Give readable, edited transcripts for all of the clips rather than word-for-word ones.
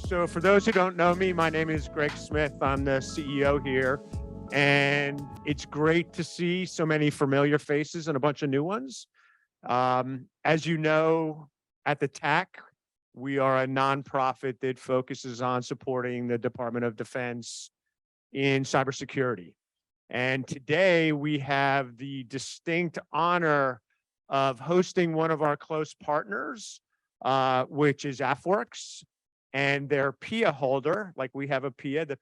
So for those who don't know me, my name is Greg Smith. I'm the CEO here, and it's great to see so many familiar faces and a bunch of new ones. As you know, at the TAC, we are a nonprofit that focuses on supporting the Department of Defense in cybersecurity. And today we have the distinct honor of hosting one of our close partners, which is AFWorks, and their PIA holder, like we have a PIA, the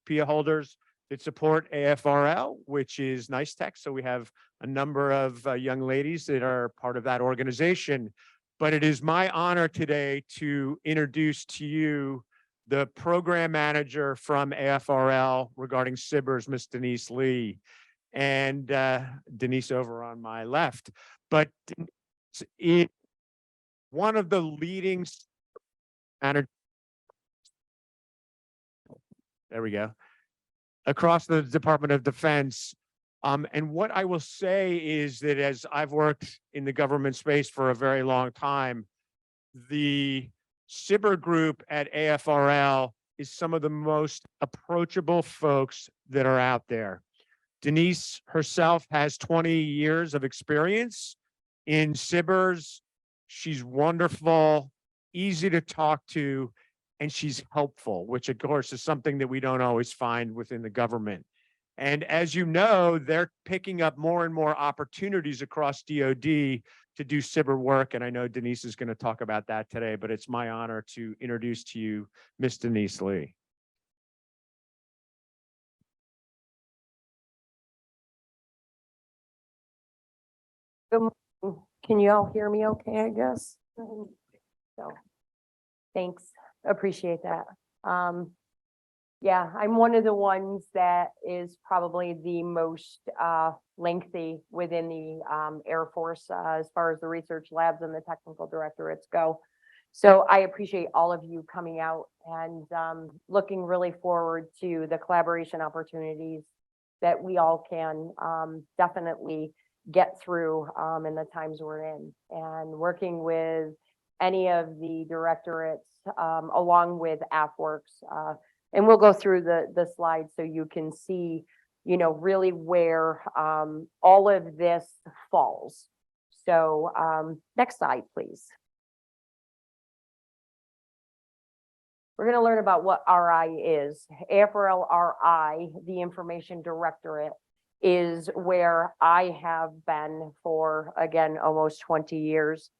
PIA holders that support AFRL, which is Nice Tech. So we have a number of young ladies that are part of that organization. But it is my honor today to introduce to you the program manager from AFRL regarding Cybers, Miss Denise Lee, and Denise over on my left. But in one of the leading managers, there we go, across the Department of Defense. And what I will say is that as I've worked in the government space for a very long time, the Cyber group at AFRL is some of the most approachable folks that are out there. Denise herself has 20 years of experience in Cybers. She's wonderful, easy to talk to, and she's helpful, which of course is something that we don't always find within the government. And as you know, they're picking up more and more opportunities across DoD to do cyber work. And I know Denise is going to talk about that today, but it's my honor to introduce to you Miss Denise Lee. Good morning. Can you all hear me okay, I guess? So, thanks, appreciate that. Yeah, I'm one of the ones that is probably the most lengthy within the Air Force as far as the research labs and the technical directorates go. So I appreciate all of you coming out and looking really forward to the collaboration opportunities that we all can definitely get through in the times we're in, and working with any of the directorates along with AFWorks. And we'll go through the slides so you can see, you know, really where all of this falls. So next slide, please. We're going to learn about what RI is. AFRL RI, the Information Directorate, is where I have been for, again, almost 20 years.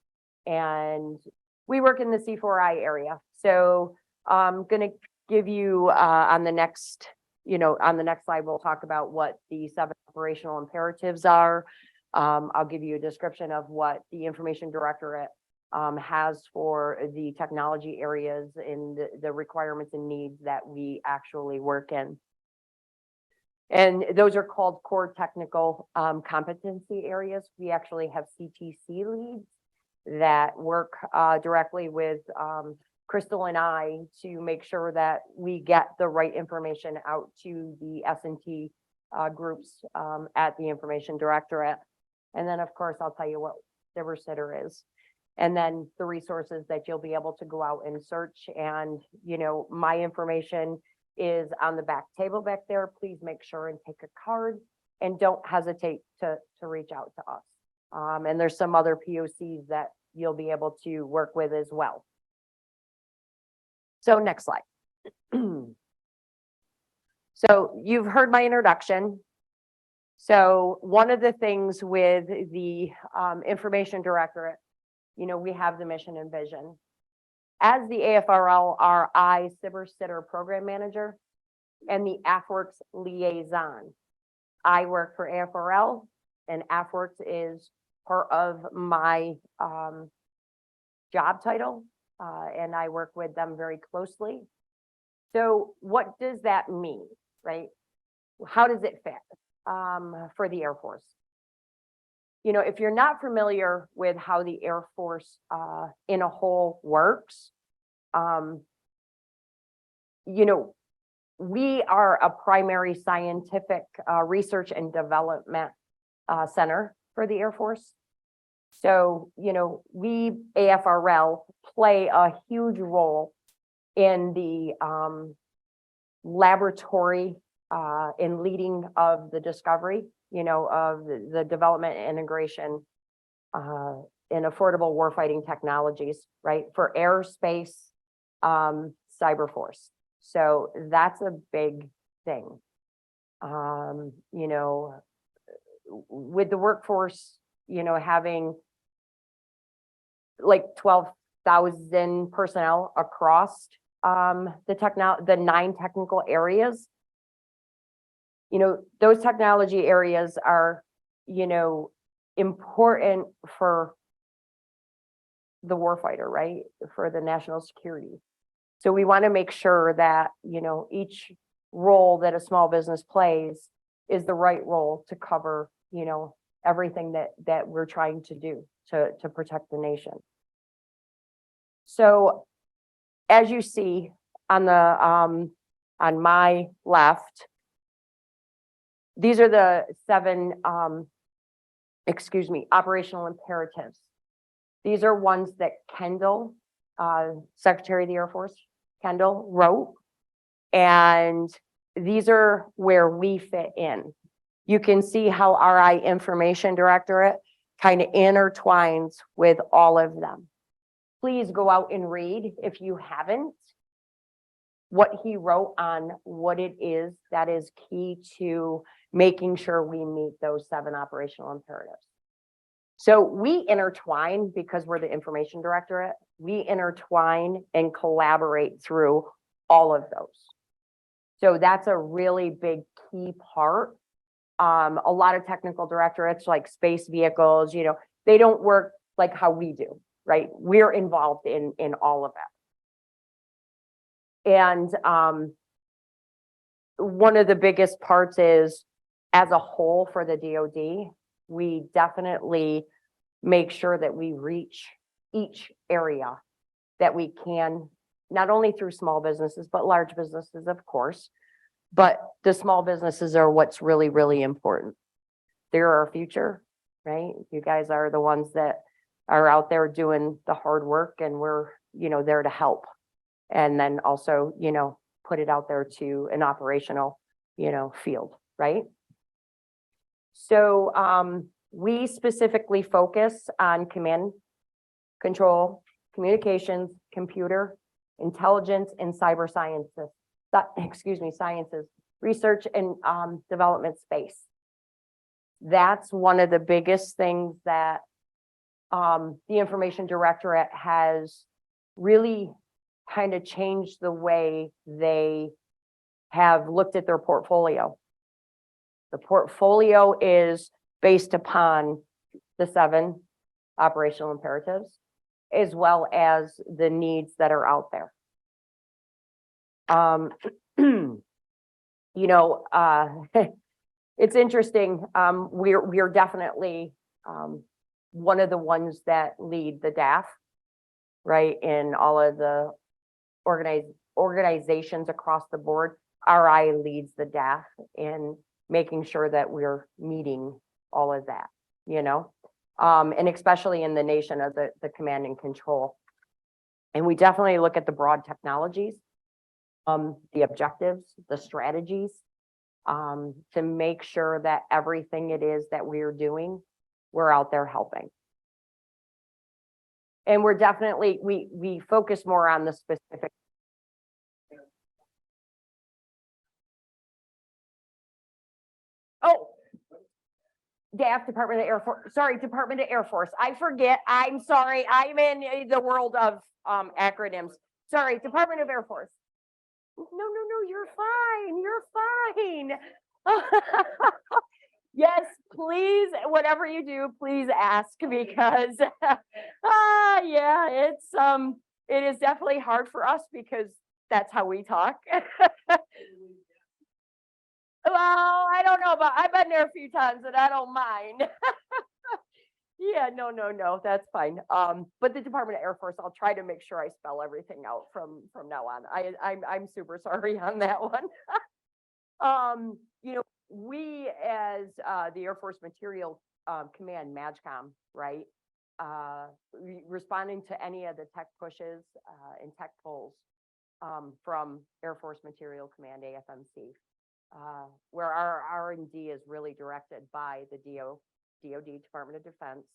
And we work in the C4I area. So I'm going to give you on the next slide, we'll talk about what the 7 operational imperatives are. I'll give you a description of what the Information Directorate has for the technology areas and the requirements and needs that we actually work in. And those are called core technical competency areas. We actually have CTC leads that work directly with Crystal and I to make sure that we get the right information out to the S&T groups at the Information Directorate. And then, of course, I'll tell you what Cybersitter is. And then the resources that you'll be able to go out and search. And, you know, my information is on the back table back there. Please make sure and take a card and don't hesitate to reach out to us. And there's some other POCs that you'll be able to work with as well. So next slide. So you've heard my introduction. So one of the things with the Information Directorate, you know, we have the mission and vision. As the AFRL RI Cybersitter Program Manager and the AFWorks Liaison, I work for AFRL, and AFWorks is part of my job title, and I work with them very closely. So what does that mean, right? How does it fit for the Air Force? You know, if you're not familiar with how the Air Force in a whole works, you know, we are a primary scientific research and development center for the Air Force. So, you know, we, AFRL, play a huge role in the laboratory in leading of the discovery, of the development and integration in affordable warfighting technologies, right? For airspace, cyber force. So that's a big thing. With the workforce, having like 12,000 personnel across the 9 technical areas, those technology areas are, important for the warfighter, right? For the national security. So we want to make sure that, each role that a small business plays is the right role to cover, everything that we're trying to do to protect the nation. So as you see on the on my left, these are the 7 operational imperatives. These are ones that Kendall, Secretary of the Air Force, Kendall wrote, and these are where we fit in. You can see how RI Information Directorate kind of intertwines with all of them. Please go out and read, if you haven't, what he wrote on what it is that is key to making sure we meet those 7 operational imperatives. So we intertwine because we're the Information Directorate. We intertwine and collaborate through all of those. So that's a really big key part. A lot of technical directorates like space vehicles, they don't work like how we do, right? We're involved in all of that. And one of the biggest parts is, as a whole for the DoD, we definitely make sure that we reach each area that we can, not only through small businesses, but large businesses, of course. But the small businesses are what's really, really important. They're our future, right? You guys are the ones that are out there doing the hard work, and we're, there to help. And then also, put it out there to an operational, field, right? So we specifically focus on command, control, communications, computer, intelligence, and cyber sciences. Sciences, research and development space. That's one of the biggest things that the Information Directorate has really kind of changed the way they have looked at their portfolio. The portfolio is based upon the 7 operational imperatives, as well as the needs that are out there. It's interesting. We're definitely one of the ones that lead the DAF, right? In all of the organizations across the board, RI leads the DAF in making sure that we're meeting all of that, and especially in the nation of the command and control. And we definitely look at the broad technologies, the objectives, the strategies, to make sure that everything it is that we're doing, we're out there helping. And we're definitely, we focus more on the specific. Oh, DAF, Department of Air Force, sorry, Department of Air Force. I forget, I'm sorry, I'm in the world of acronyms. Sorry, Department of Air Force. No, you're fine. Yes, please, whatever you do, please ask, because yeah, it is definitely hard for us because that's how we talk. Well, I don't know, but I've been there a few times and I don't mind. Yeah, no, that's fine. But the Department of Air Force, I'll try to make sure I spell everything out from now on. I'm super sorry on that one. We as the Air Force Material Command, MAGCOM, right? Responding to any of the tech pushes and tech pulls, from Air Force Material Command, AFMC, where our R&D is really directed by the DoD, Department of Defense,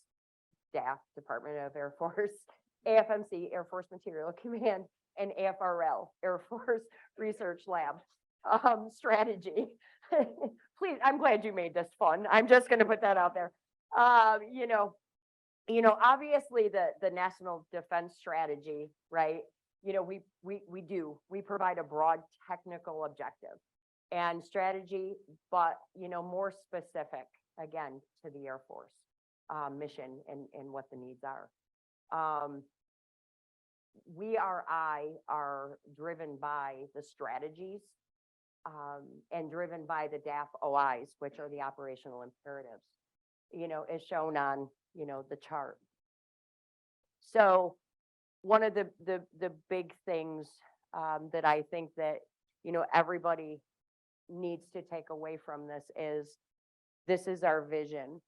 DAF, Department of Air Force, AFMC, Air Force Material Command, and AFRL, Air Force Research Lab, strategy. Please, I'm glad you made this fun. I'm just going to put that out there. Obviously the national defense strategy, right? We provide a broad technical objective and strategy, but, more specific, again, to the Air Force mission and what the needs are. We are driven by the strategies and driven by the DAF OIs, which are the operational imperatives, as shown on, the chart. So one of the big things that I think that, everybody needs to take away from this is our vision,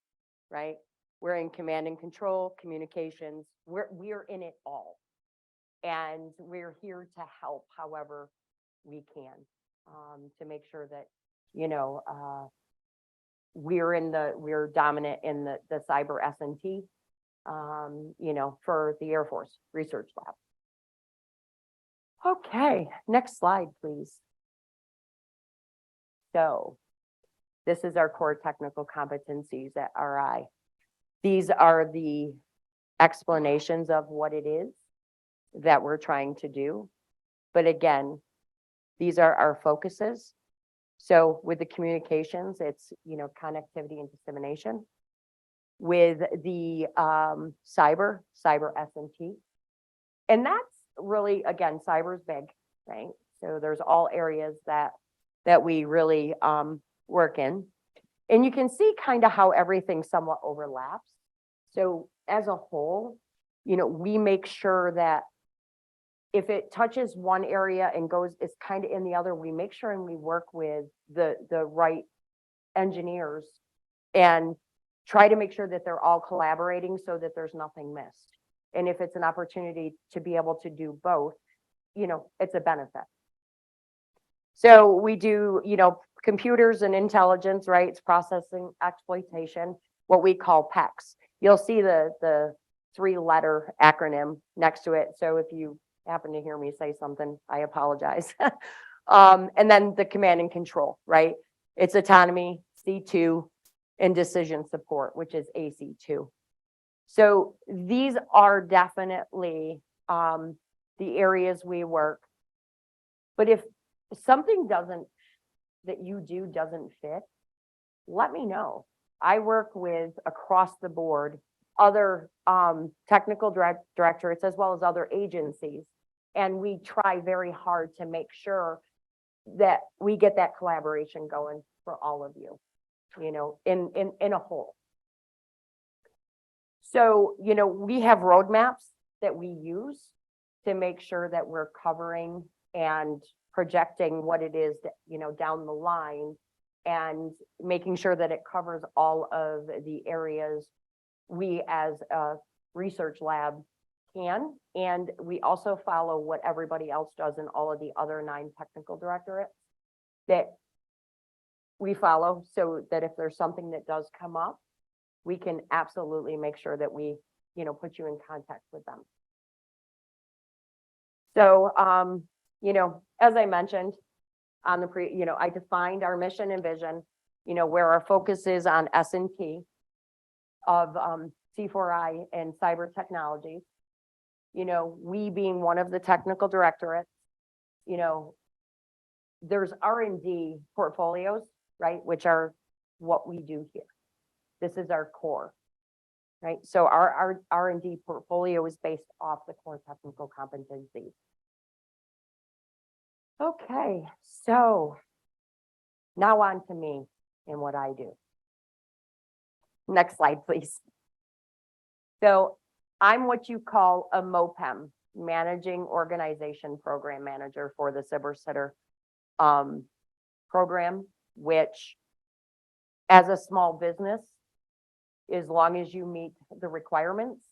right? We're in command and control, communications, we're in it all. And we're here to help however we can to make sure that, we're dominant in the cyber S&T, for the Air Force Research Lab. Okay, next slide, please. So this is our core technical competencies at RI. These are the explanations of what it is that we're trying to do. But again, these are our focuses. So with the communications, it's, connectivity and dissemination. With the cyber S&T. And that's really, again, cyber's big, right? So there's all areas that we really work in. And you can see kind of how everything somewhat overlaps. So as a whole, we make sure that if it touches one area and is kind of in the other, we make sure and we work with the right engineers and try to make sure that they're all collaborating so that there's nothing missed. And if it's an opportunity to be able to do both, it's a benefit. So we do, computers and intelligence, right? It's processing exploitation, what we call PEX. You'll see the 3-letter acronym next to it. So if you happen to hear me say something, I apologize. And then the command and control, right? It's autonomy, C2, and decision support, which is AC2. So these are definitely the areas we work. But if something that you do doesn't fit, let me know. I work with across the board other technical directorates as well as other agencies. And we try very hard to make sure that we get that collaboration going for all of you, in a whole. So, we have roadmaps that we use to make sure that we're covering and projecting what it is that, down the line and making sure that it covers all of the areas we as a research lab can. And we also follow what everybody else does in all of the other 9 technical directorates that we follow, so that if there's something that does come up, we can absolutely make sure that we, put you in contact with them. So, as I mentioned on the I defined our mission and vision, where our focus is on S&T of C4I and cyber technologies. We being one of the technical directorates, there's R&D portfolios, right? Which are what we do here. This is our core, right? So our R&D portfolio is based off the core technical competencies. Okay, so now on to me and what I do. Next slide, please. So I'm what you call a MOPEM, Managing Organization Program Manager for the Cybersecurity program, which as a small business, as long as you meet the requirements,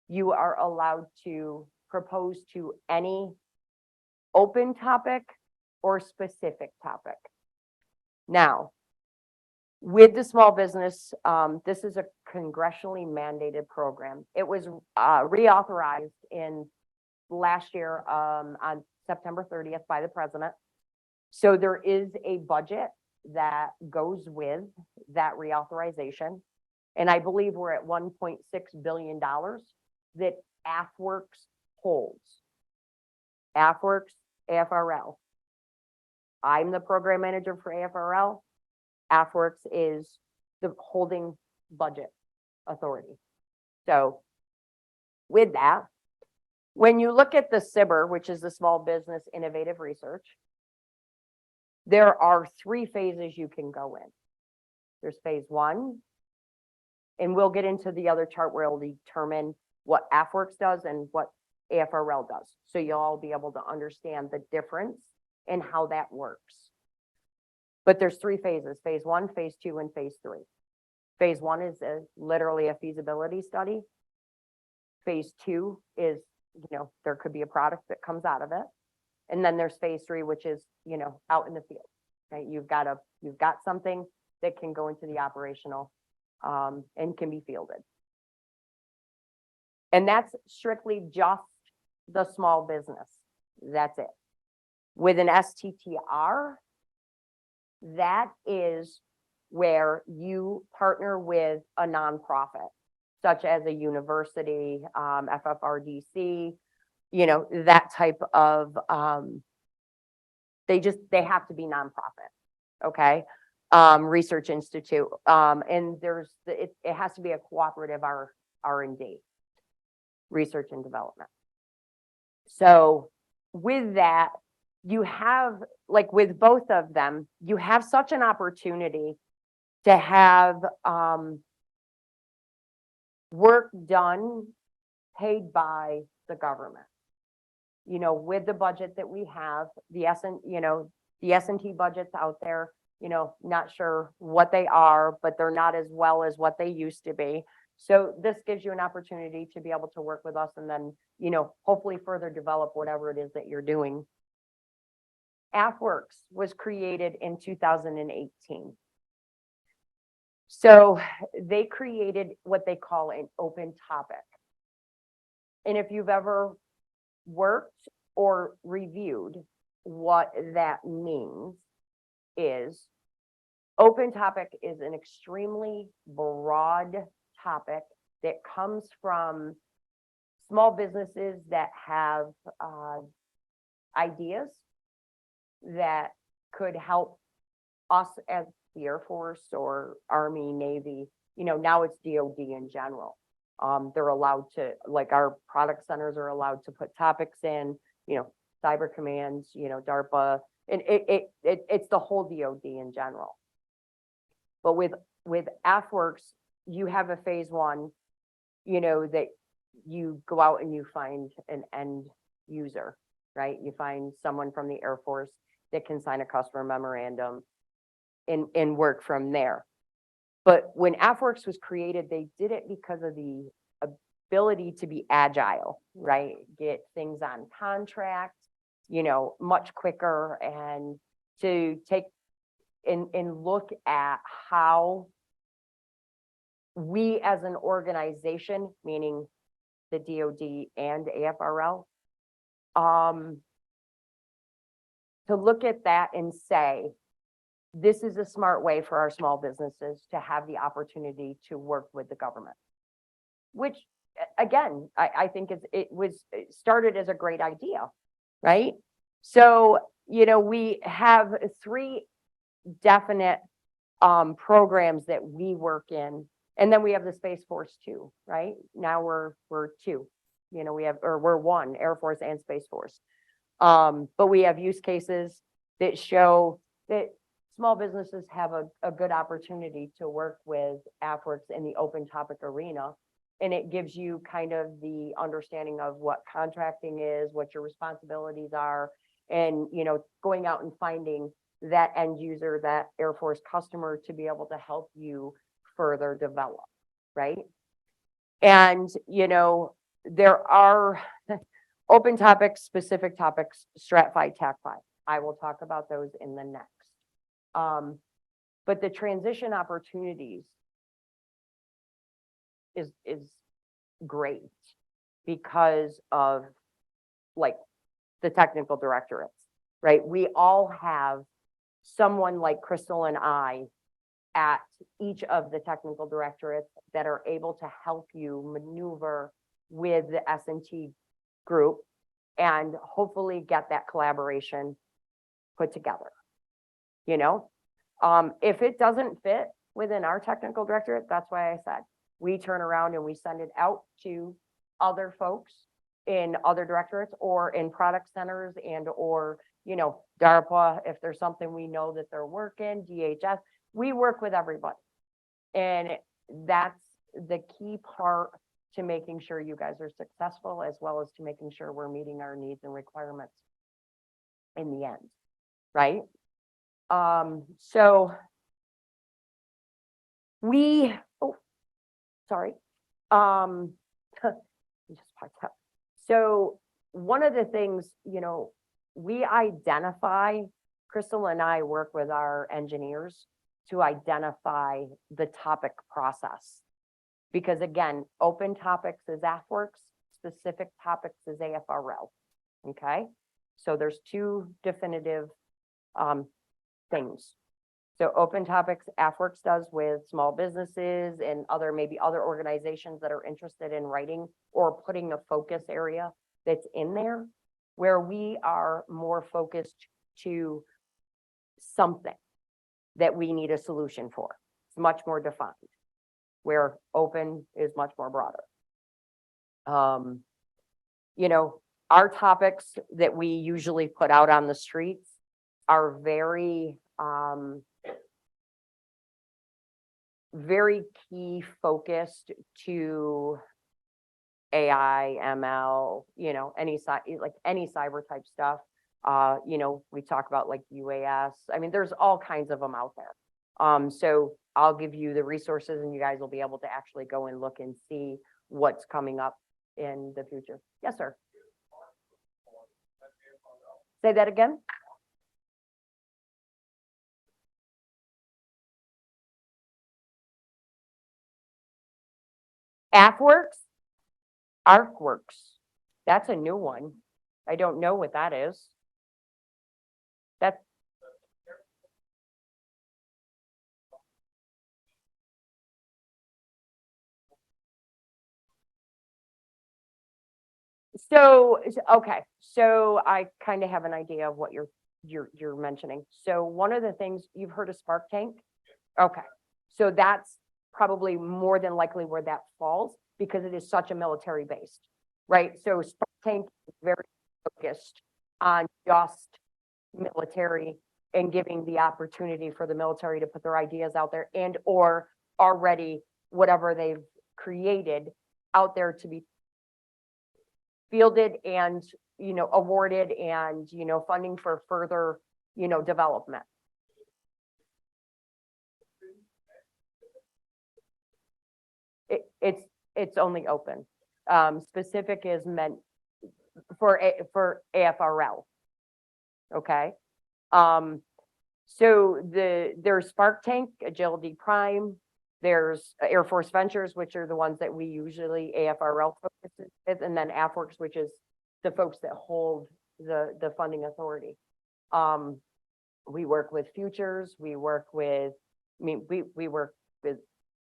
you are allowed to propose to any open topic or specific topic. Now, with the small business, this is a congressionally mandated program. It was reauthorized in last year on September 30th by the president. So there is a budget that goes with that reauthorization. And I believe we're at $1.6 billion that AFWorks holds. AFWorks, AFRL. I'm the program manager for AFRL. AFWorks is the holding budget authority. So with that, when you look at the SIBR, which is the Small Business Innovative Research, there are 3 phases you can go in. There's phase 1, and we'll get into the other chart where it'll determine what AFWorks does and what AFRL does. So you'll all be able to understand the difference and how that works. But there's 3 phases, phase 1, phase 2, and phase 3. Phase 1 is literally a feasibility study. Phase 2 is, there could be a product that comes out of it. And then there's phase 3, which is, out in the field, right? You've got something that can go into the operational and can be fielded. And that's strictly just the small business. That's it. With an STTR, that is where you partner with a nonprofit, such as a university, FFRDC, that type of, they have to be nonprofit, okay? Research Institute, and it has to be a cooperative R&D, research and development. So with that, you have, like with both of them, you have such an opportunity to have work done, paid by the government. With the budget that we have, the S&T budgets out there, not sure what they are, but they're not as well as what they used to be. So this gives you an opportunity to be able to work with us and then, hopefully further develop whatever it is that you're doing. AFWorks was created in 2018. So they created what they call an open topic. And if you've ever worked or reviewed what that means, is open topic is an extremely broad topic that comes from small businesses that have ideas that could help us as the Air Force or Army, Navy. Now it's DOD in general. They're allowed to, like our product centers are allowed to put topics in, cyber commands, DARPA, and it's the whole DOD in general. But with AFWorks, you have a phase 1, that you go out and you find an end user, right? You find someone from the Air Force that can sign a customer memorandum and work from there. But when AFWorks was created, they did it because of the ability to be agile, right? Get things on contract, much quicker, and to take and look at how we as an organization, meaning the DOD and AFRL, to look at that and say, this is a smart way for our small businesses to have the opportunity to work with the government, which again, I think it started as a great idea, right? So, we have 3 definite programs that we work in, and then we have the Space Force too, right? Now we're 2, we're 1, Air Force and Space Force. But we have use cases that show that small businesses have a good opportunity to work with AFWorks in the open topic arena. And it gives you kind of the understanding of what contracting is, what your responsibilities are, and, going out and finding that end user, that Air Force customer to be able to help you further develop, right? And, there are, Open topics, specific topics, strat 5, TAC 5. I will talk about those in the next. But the transition opportunities is great because of like the technical directorates, right? We all have someone like Crystal and I at each of the technical directorates that are able to help you maneuver with the S&T group and hopefully get that collaboration put together. You know, if it doesn't fit within our technical directorate, that's why I said we turn around and we send it out to other folks in other directorates or in product centers and or, you know, DARPA, if there's something we know that they're working, DHS, we work with everybody. And that's the key part to making sure you guys are successful, as well as to making sure we're meeting our needs and requirements in the end, right? So we, sorry. Just popped up. So one of the things, you know, we identify, Crystal and I work with our engineers to identify the topic process. Because again, open topics is AFWorks, specific topics is AFRL, okay? So there's two definitive things. So open topics, AFWorks does with small businesses and other, maybe other organizations that are interested in writing or putting a focus area that's in there, where we are more focused to something that we need a solution for. It's much more defined, where open is much more broader. You know, our topics that we usually put out on the streets are very, very key focused to AI, ML, you know, any cyber type stuff. You know, we talk about like UAS. I mean, there's all kinds of them out there. So I'll give you the resources and you guys will be able to actually go and look and see what's coming up in the future. Yes, sir. Say that again. AFWorks, ArcWorks. That's a new one. I don't know what that is. That's so okay. So I kind of have an idea of what you're mentioning. So one of the things you've heard of Spark Tank? Okay. So that's probably more than likely where that falls because it is such a military based, right? So Spark Tank is very focused on just military and giving the opportunity for the military to put their ideas out there and or already whatever they've created out there to be fielded and, you know, awarded and, you know, funding for further, you know, development. It's only open. Specific is meant for AFRL. Okay. So there's Spark Tank, Agility Prime, there's Air Force Ventures, which are the ones that we usually AFRL focuses with, and then AFWorks, which is the folks that hold the funding authority. We work with Futures, we work with, I mean, we work with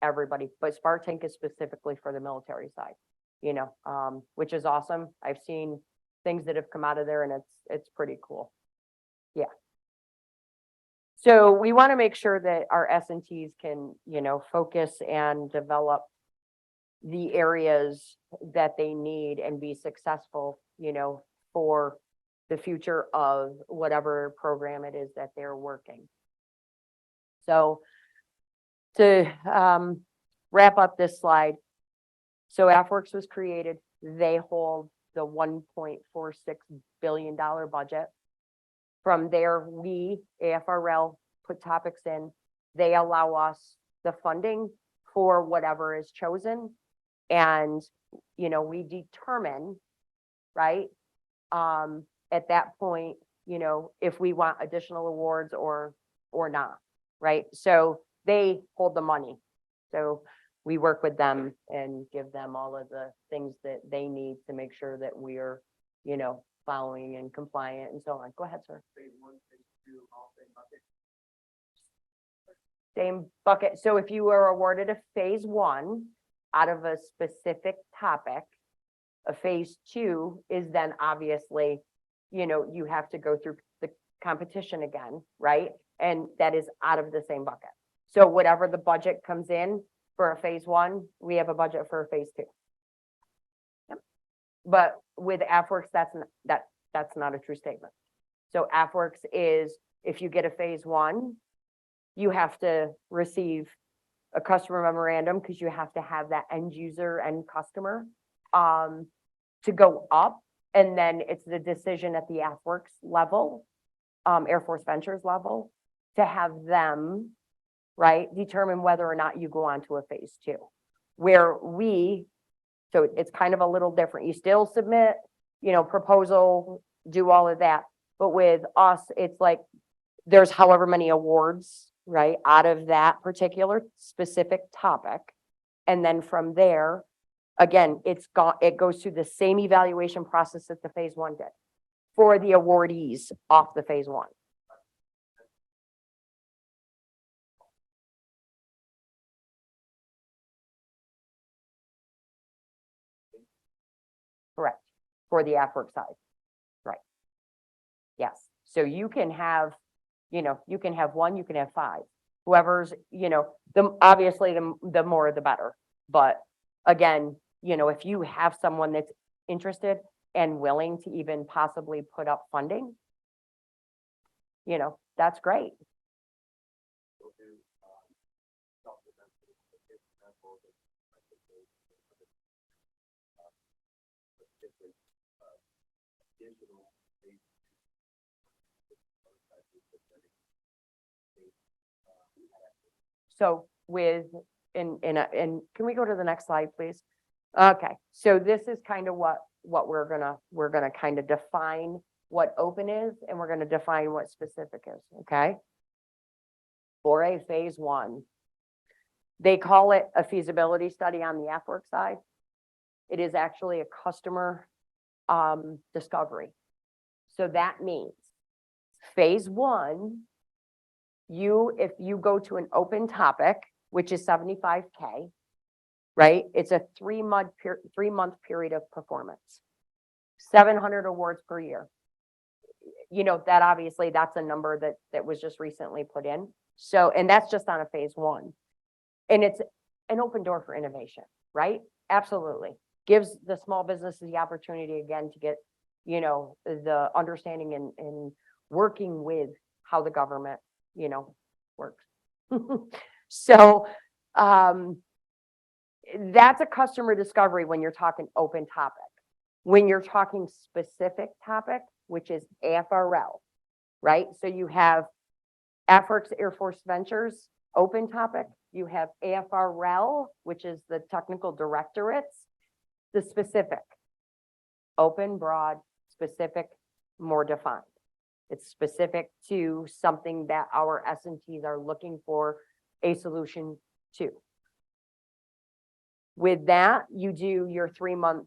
everybody, but Spark Tank is specifically for the military side, you know, which is awesome. I've seen things that have come out of there and it's pretty cool. Yeah. So we want to make sure that our S&Ts can, you know, focus and develop the areas that they need and be successful, you know, for the future of whatever program it is that they're working. So to wrap up this slide, so AFWorks was created. They hold the $1.46 billion budget. From there, we, AFRL, put topics in. They allow us the funding for whatever is chosen. And, you know, we determine, right, at that point, if we want additional awards or not, right? So they hold the money. So we work with them and give them all of the things that they need to make sure that we're, following and compliant and so on. Go ahead, sir. Same bucket. So if you were awarded a phase 1 out of a specific topic, a phase 2 is then obviously, you have to go through the competition again, right? And that is out of the same bucket. So whatever the budget comes in for a phase 1, we have a budget for a phase 2. Yep. But with AFWorks, that's not a true statement. So AFWorks is, if you get a phase 1, you have to receive a customer memorandum because you have to have that end user and customer to go up. And then it's the decision at the AFWorks level, Air Force Ventures level, to have them, right, determine whether or not you go on to a phase 2, where so it's kind of a little different. You still submit, proposal, do all of that. But with us, it's like there's however many awards, right, out of that particular specific topic. And then from there, again, it goes through the same evaluation process that the phase 1 did for the awardees off the phase 1. Correct. For the AFWorks side. Right. Yes. So you can have, you can have 1, you can have 5. Whoever's, obviously the more the better. But again, if you have someone that's interested and willing to even possibly put up funding, that's great. So and can we go to the next slide, please? Okay, so this is kind of what we're gonna kind of define what open is, and we're gonna define what specific is, okay? For a phase 1, they call it a feasibility study on the AFWorks side. It is actually a customer discovery. So that means phase 1, if you go to an open topic, which is 75K, right? It's a 3-month period of performance, 700 awards per year. That obviously that's a number that was just recently put in. So, and that's just on a phase 1, and it's an open door for innovation, right? Absolutely. Gives the small businesses the opportunity again to get, the understanding and working with how the government, works. So, that's a customer discovery when you're talking open topic. When you're talking specific topic, which is AFRL, right? So you have AFWorks Air Force Ventures, open topic. You have AFRL, which is the technical directorates, the specific, open, broad, specific, more defined. It's specific to something that our S&Ts are looking for a solution to. With that, you do your 3-month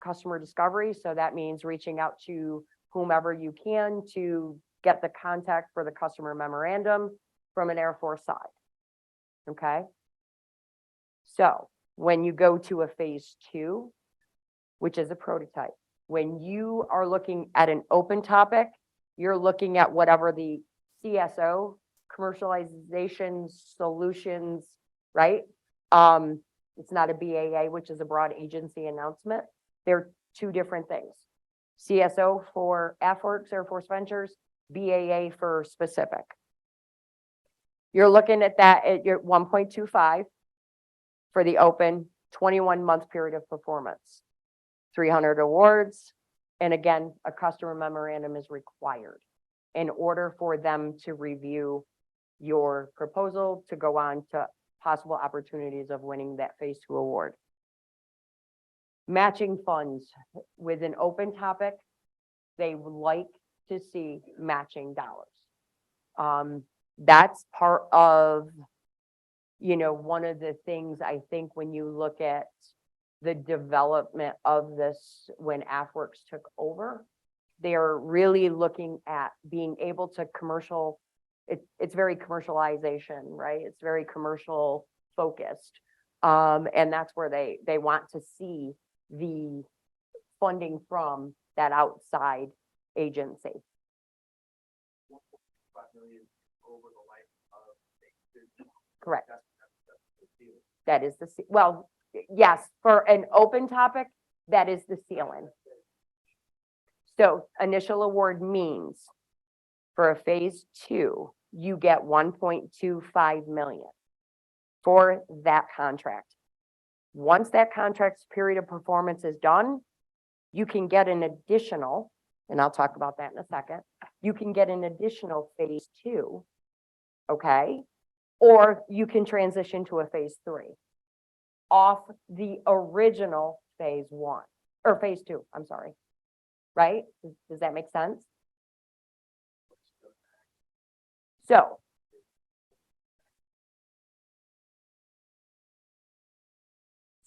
customer discovery. So that means reaching out to whomever you can to get the contact for the customer memorandum from an Air Force side. Okay. So when you go to a phase 2, which is a prototype, when you are looking at an open topic, you're looking at whatever the CSO, commercialization solutions, right? It's not a BAA, which is a broad agency announcement. They're 2 different things. CSO for AFWorks, Air Force Ventures, BAA for specific. You're looking at that at your 1.25 for the open, 21-month period of performance, 300 awards. And again, a customer memorandum is required in order for them to review your proposal to go on to possible opportunities of winning that phase 2 award. Matching funds with an open topic, they would like to see matching dollars. That's part of, one of the things I think when you look at the development of this, when AFWorks took over, they're really looking at being able to it's very commercialization, right? It's very commercial focused. And that's where they want to see the funding from that outside agency. Correct. That is well, yes, for an open topic, that is the ceiling. So initial award means for a phase 2, you get 1.25 million for that contract. Once that contract's period of performance is done, you can get an additional, and I'll talk about that in a second, you can get an additional phase 2, okay? Or you can transition to a phase 3 off the original phase 1, or phase 2, I'm sorry. Right? Does that make sense?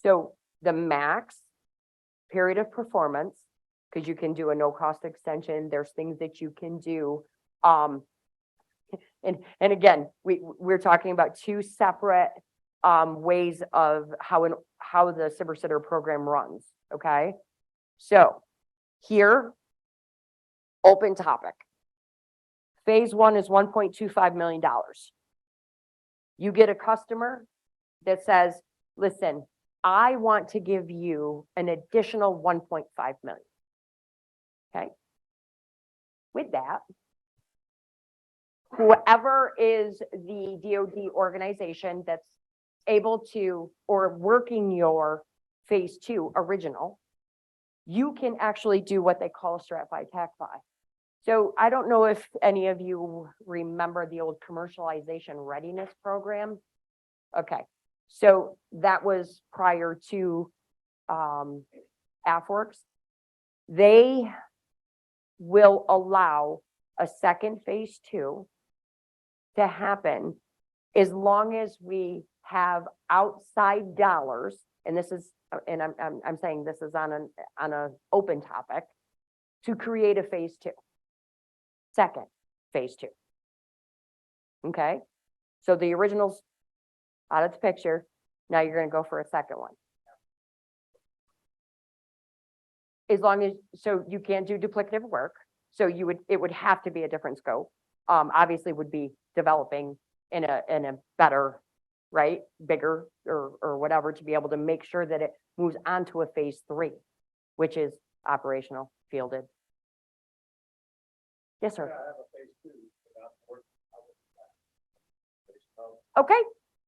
So the max period of performance, because you can do a no cost extension, there's things that you can do. And again, we're talking about 2 separate ways of how the Cybersecurity program runs. Okay. So here, open topic. Phase 1 is $1.25 million. You get a customer that says, listen, I want to give you an additional 1.5 million. Okay. With that, whoever is the DoD organization that's able to, or working your phase 2 original, you can actually do what they call a strat buy TAC buy. So I don't know if any of you remember the old commercialization readiness program. Okay, so that was prior to AFWorks. They will allow a second phase 2 to happen as long as we have outside dollars, and this is, and I'm saying this is on an open topic, to create a phase 2. Second phase 2. Okay, so the original's out of the picture. Now you're going to go for a second one. As long as, so you can't do duplicative work. So it would have to be a different scope. Obviously would be developing in a better, right, bigger or whatever, to be able to make sure that it moves on to a phase 3, which is operational, fielded. Yes, sir. Okay.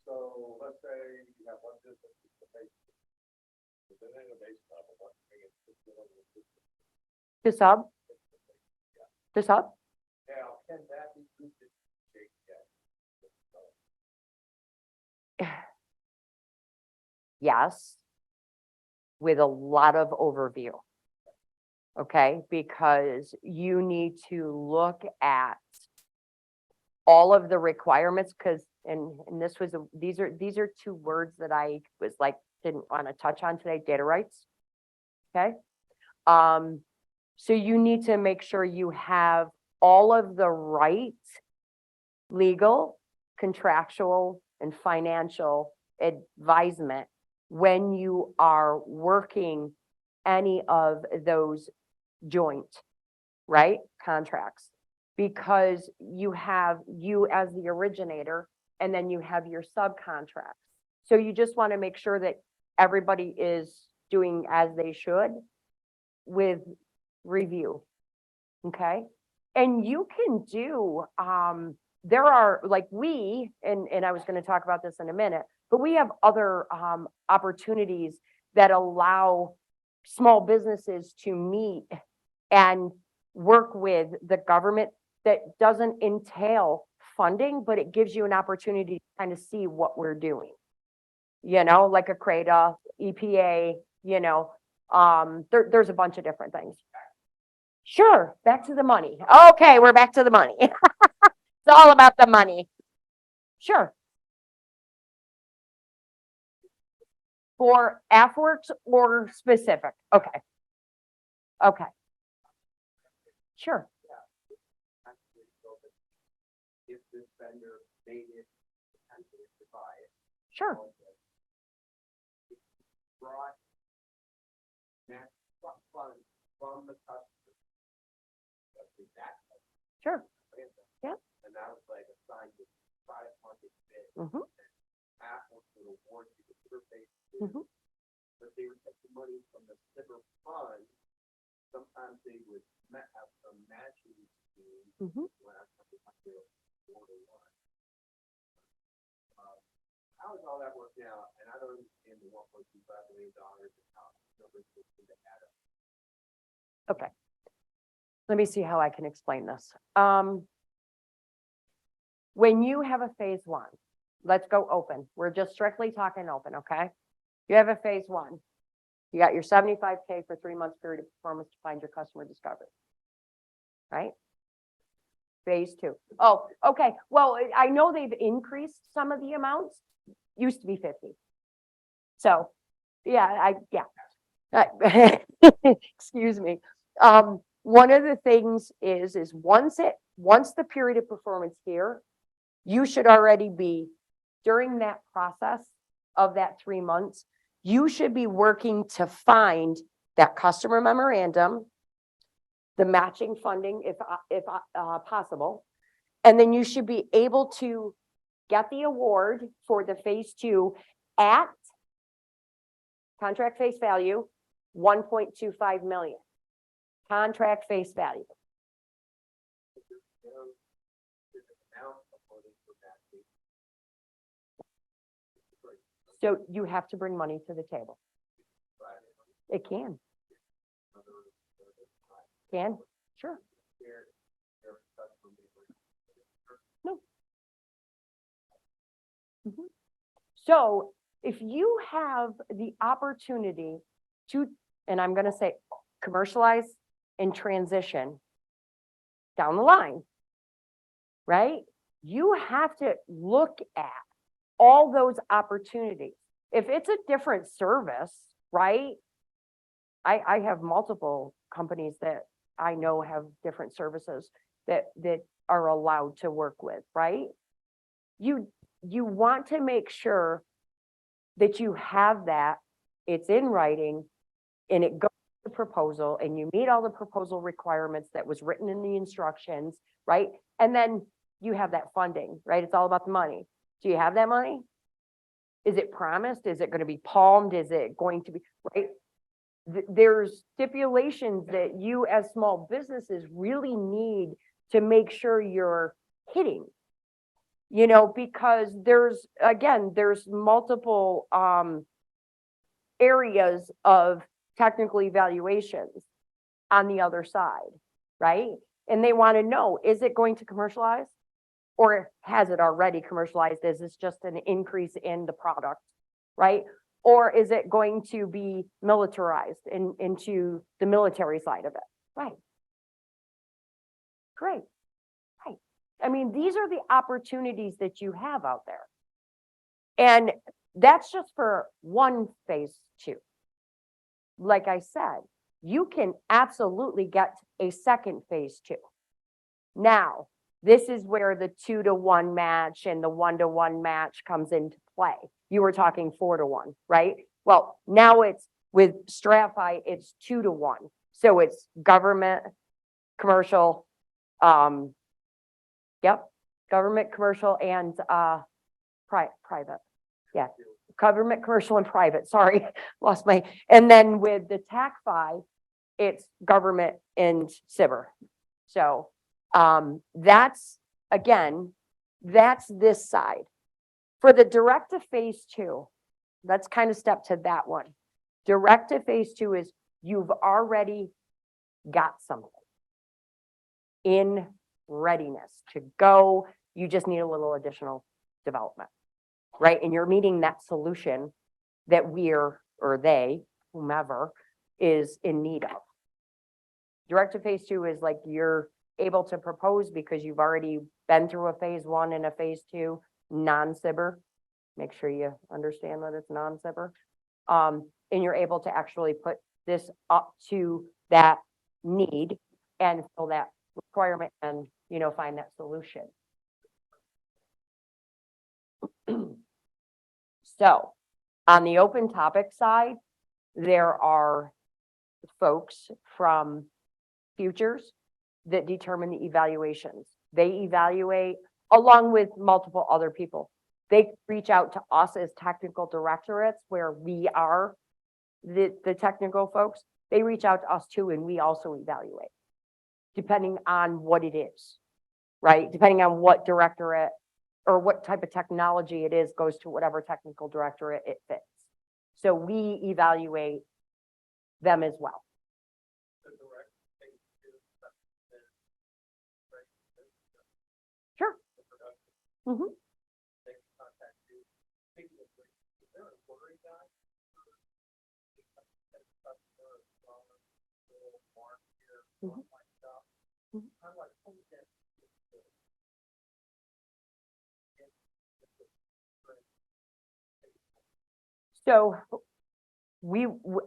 So let's say you have one business with the base. Within the base level, what The sub? The sub? Now, can that be used to take Yes. With a lot of overview. Okay, because you need to look at all of the requirements, because and this was these are 2 words that I was like didn't want to touch on today. Data rights. Okay. So you need to make sure you have all of the right legal, contractual, and financial advisement when you are working any of those joint, right, contracts, because you have you as the originator, and then you have your subcontracts. So you just want to make sure that everybody is doing as they should with review. Okay. And you can do, there are like and I was going to talk about this in a minute, but we have other opportunities that allow small businesses to meet and work with the government that doesn't entail funding, but it gives you an opportunity to kind of see what we're doing. Like a CRADA, EPA, there's a bunch of different things. Sure, back to the money. Okay, we're back to the money. It's all about the money. Sure. For AFWorks or specific? Okay. Okay. Sure. If this vendor made it potentially to buy it. Sure. Brought that funds from the customer. That's exactly. Sure. Yeah. And that was like assigned to private market bid. Mm-hmm. Apple would award you the survey. Mm-hmm. But they would take the money from the silver fund. Sometimes they would have some matching scheme. Mm-hmm. When I something like this, 4-1. How is all that working out? And I don't understand the $1.25 million and how numbers seem to add up. Okay. Let me see how I can explain this. When you have a phase one, let's go open. We're just strictly talking open, okay? You have a phase one. You got your 75K for 3 months period of performance to find your customer discovery. Right? Phase two. Oh, okay. Well, I know they've increased some of the amounts. Used to be 50. So, yeah, excuse me. One of the things is once the period of performance here, you should already be during that process of that 3 months, you should be working to find that customer memorandum, the matching funding if possible, and then you should be able to get the award for the phase two at contract face value, 1.25 million. Contract face value. So you have to bring money to the table. It can. Can, sure. No. Mhm. So if you have the opportunity to, and I'm going to say commercialize and transition down the line, right? You have to look at all those opportunities. If it's a different service, right? I have multiple companies that I know have different services that are allowed to work with, right? You want to make sure that you have that, it's in writing, and it goes to the proposal, and you meet all the proposal requirements that was written in the instructions, right? And then you have that funding, right? It's all about the money. Do you have that money? Is it promised? Is it going to be palmed? Is it going to be, right? There's stipulations that you as small businesses really need to make sure you're hitting, you know, because there's multiple areas of technical evaluations on the other side, right? And they want to know, is it going to commercialize? Or has it already commercialized? Is this just an increase in the product, right? Or is it going to be militarized into the military side of it? Right. Great. Right. I mean, these are the opportunities that you have out there. And that's just for one phase two. Like I said, you can absolutely get a second phase two. Now, this is where the 2-to-1 match and the 1-to-1 match comes into play. You were talking 4-to-1, right? Well, now it's with Stratify, it's 2-to-1. So it's government, commercial, government, commercial, and private. Yeah, government, commercial, and private. Sorry, lost my. And then with the TAC 5, it's government and cyber. So that's this side. For the direct to phase two, let's kind of step to that one. Direct to phase two is you've already got something in readiness to go. You just need a little additional development, right? And you're meeting that solution that we're, or they, whomever, is in need of. Direct to phase two is like you're able to propose because you've already been through a phase one and a phase two, non-cyber. Make sure you understand that it's non-cyber. And you're able to actually put this up to that need and fill that requirement and, find that solution. So on the open topic side, there are folks from Futures that determine the evaluations. They evaluate along with multiple other people. They reach out to us as technical directorates where we are the technical folks. They reach out to us too, and we also evaluate depending on what it is, right? Depending on what directorate or what type of technology it is goes to whatever technical directorate it fits. So we evaluate them as well. Sure. Mm-hmm. Mm-hmm. So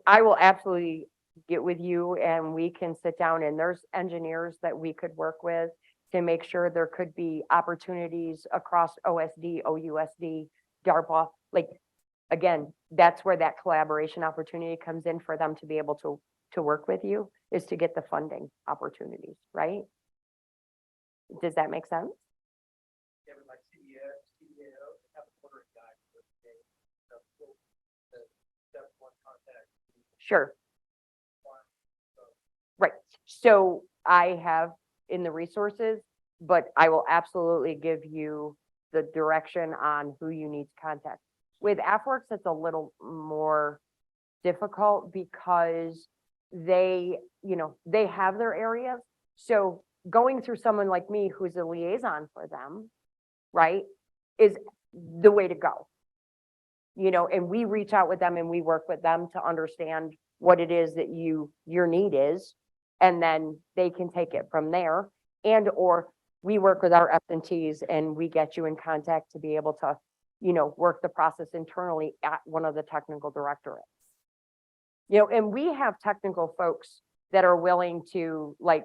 I will absolutely get with you and we can sit down, and there's engineers that we could work with to make sure there could be opportunities across OSD, OUSD, DARPA. Like, again, that's where that collaboration opportunity comes in for them to be able to work with you, is to get the funding opportunities, right? Does that make sense? Yeah, but like CEO, have a ordering guide for the step one contact. Sure. Right. So I have in the resources, but I will absolutely give you the direction on who you need to contact. With AFWorks, it's a little more difficult because they have their areas. So going through someone like me who's a liaison for them, right, is the way to go. And we reach out with them and we work with them to understand what it is that your need is, and then they can take it from there. And or we work with our F&Ts and we get you in contact to be able to, work the process internally at one of the technical directorates. And we have technical folks that are willing to like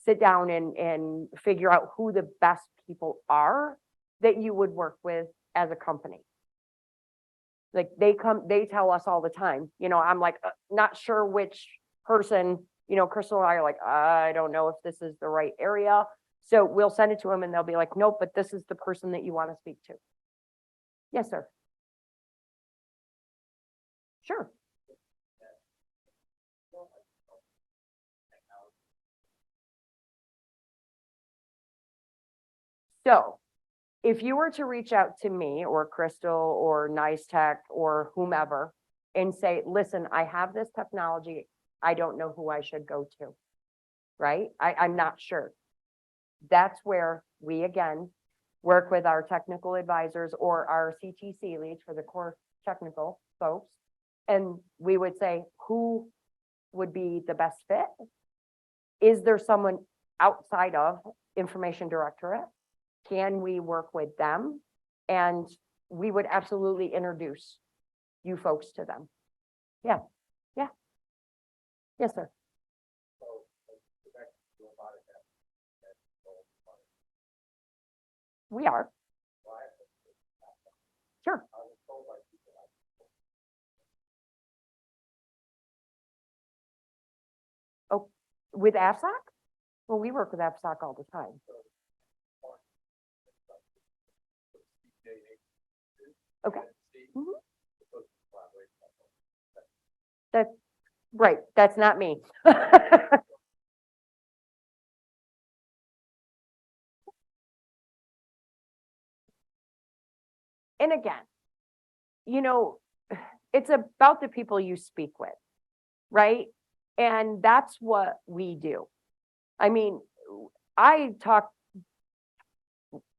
sit down and figure out who the best people are that you would work with as a company. Like they tell us all the time, I'm like, not sure which person, Crystal and I are like, I don't know if this is the right area. So we'll send it to them and they'll be like, nope, but this is the person that you want to speak to. Yes, sir. Sure. So if you were to reach out to me or Crystal or Nice Tech or whomever and say, listen, I have this technology, I don't know who I should go to, right? I'm not sure. That's where we, again, work with our technical advisors or our CTC leads for the core technical folks. And we would say, who would be the best fit? Is there someone outside of information directorate? Can we work with them? And we would absolutely introduce you folks to them. Yeah. Yeah. Yes, sir. We are. Sure. Oh, with AFSOC? Well, we work with AFSOC all the time. Okay. Mm-hmm. That's right. That's not me. And again, it's about the people you speak with, right? And that's what we do. I mean,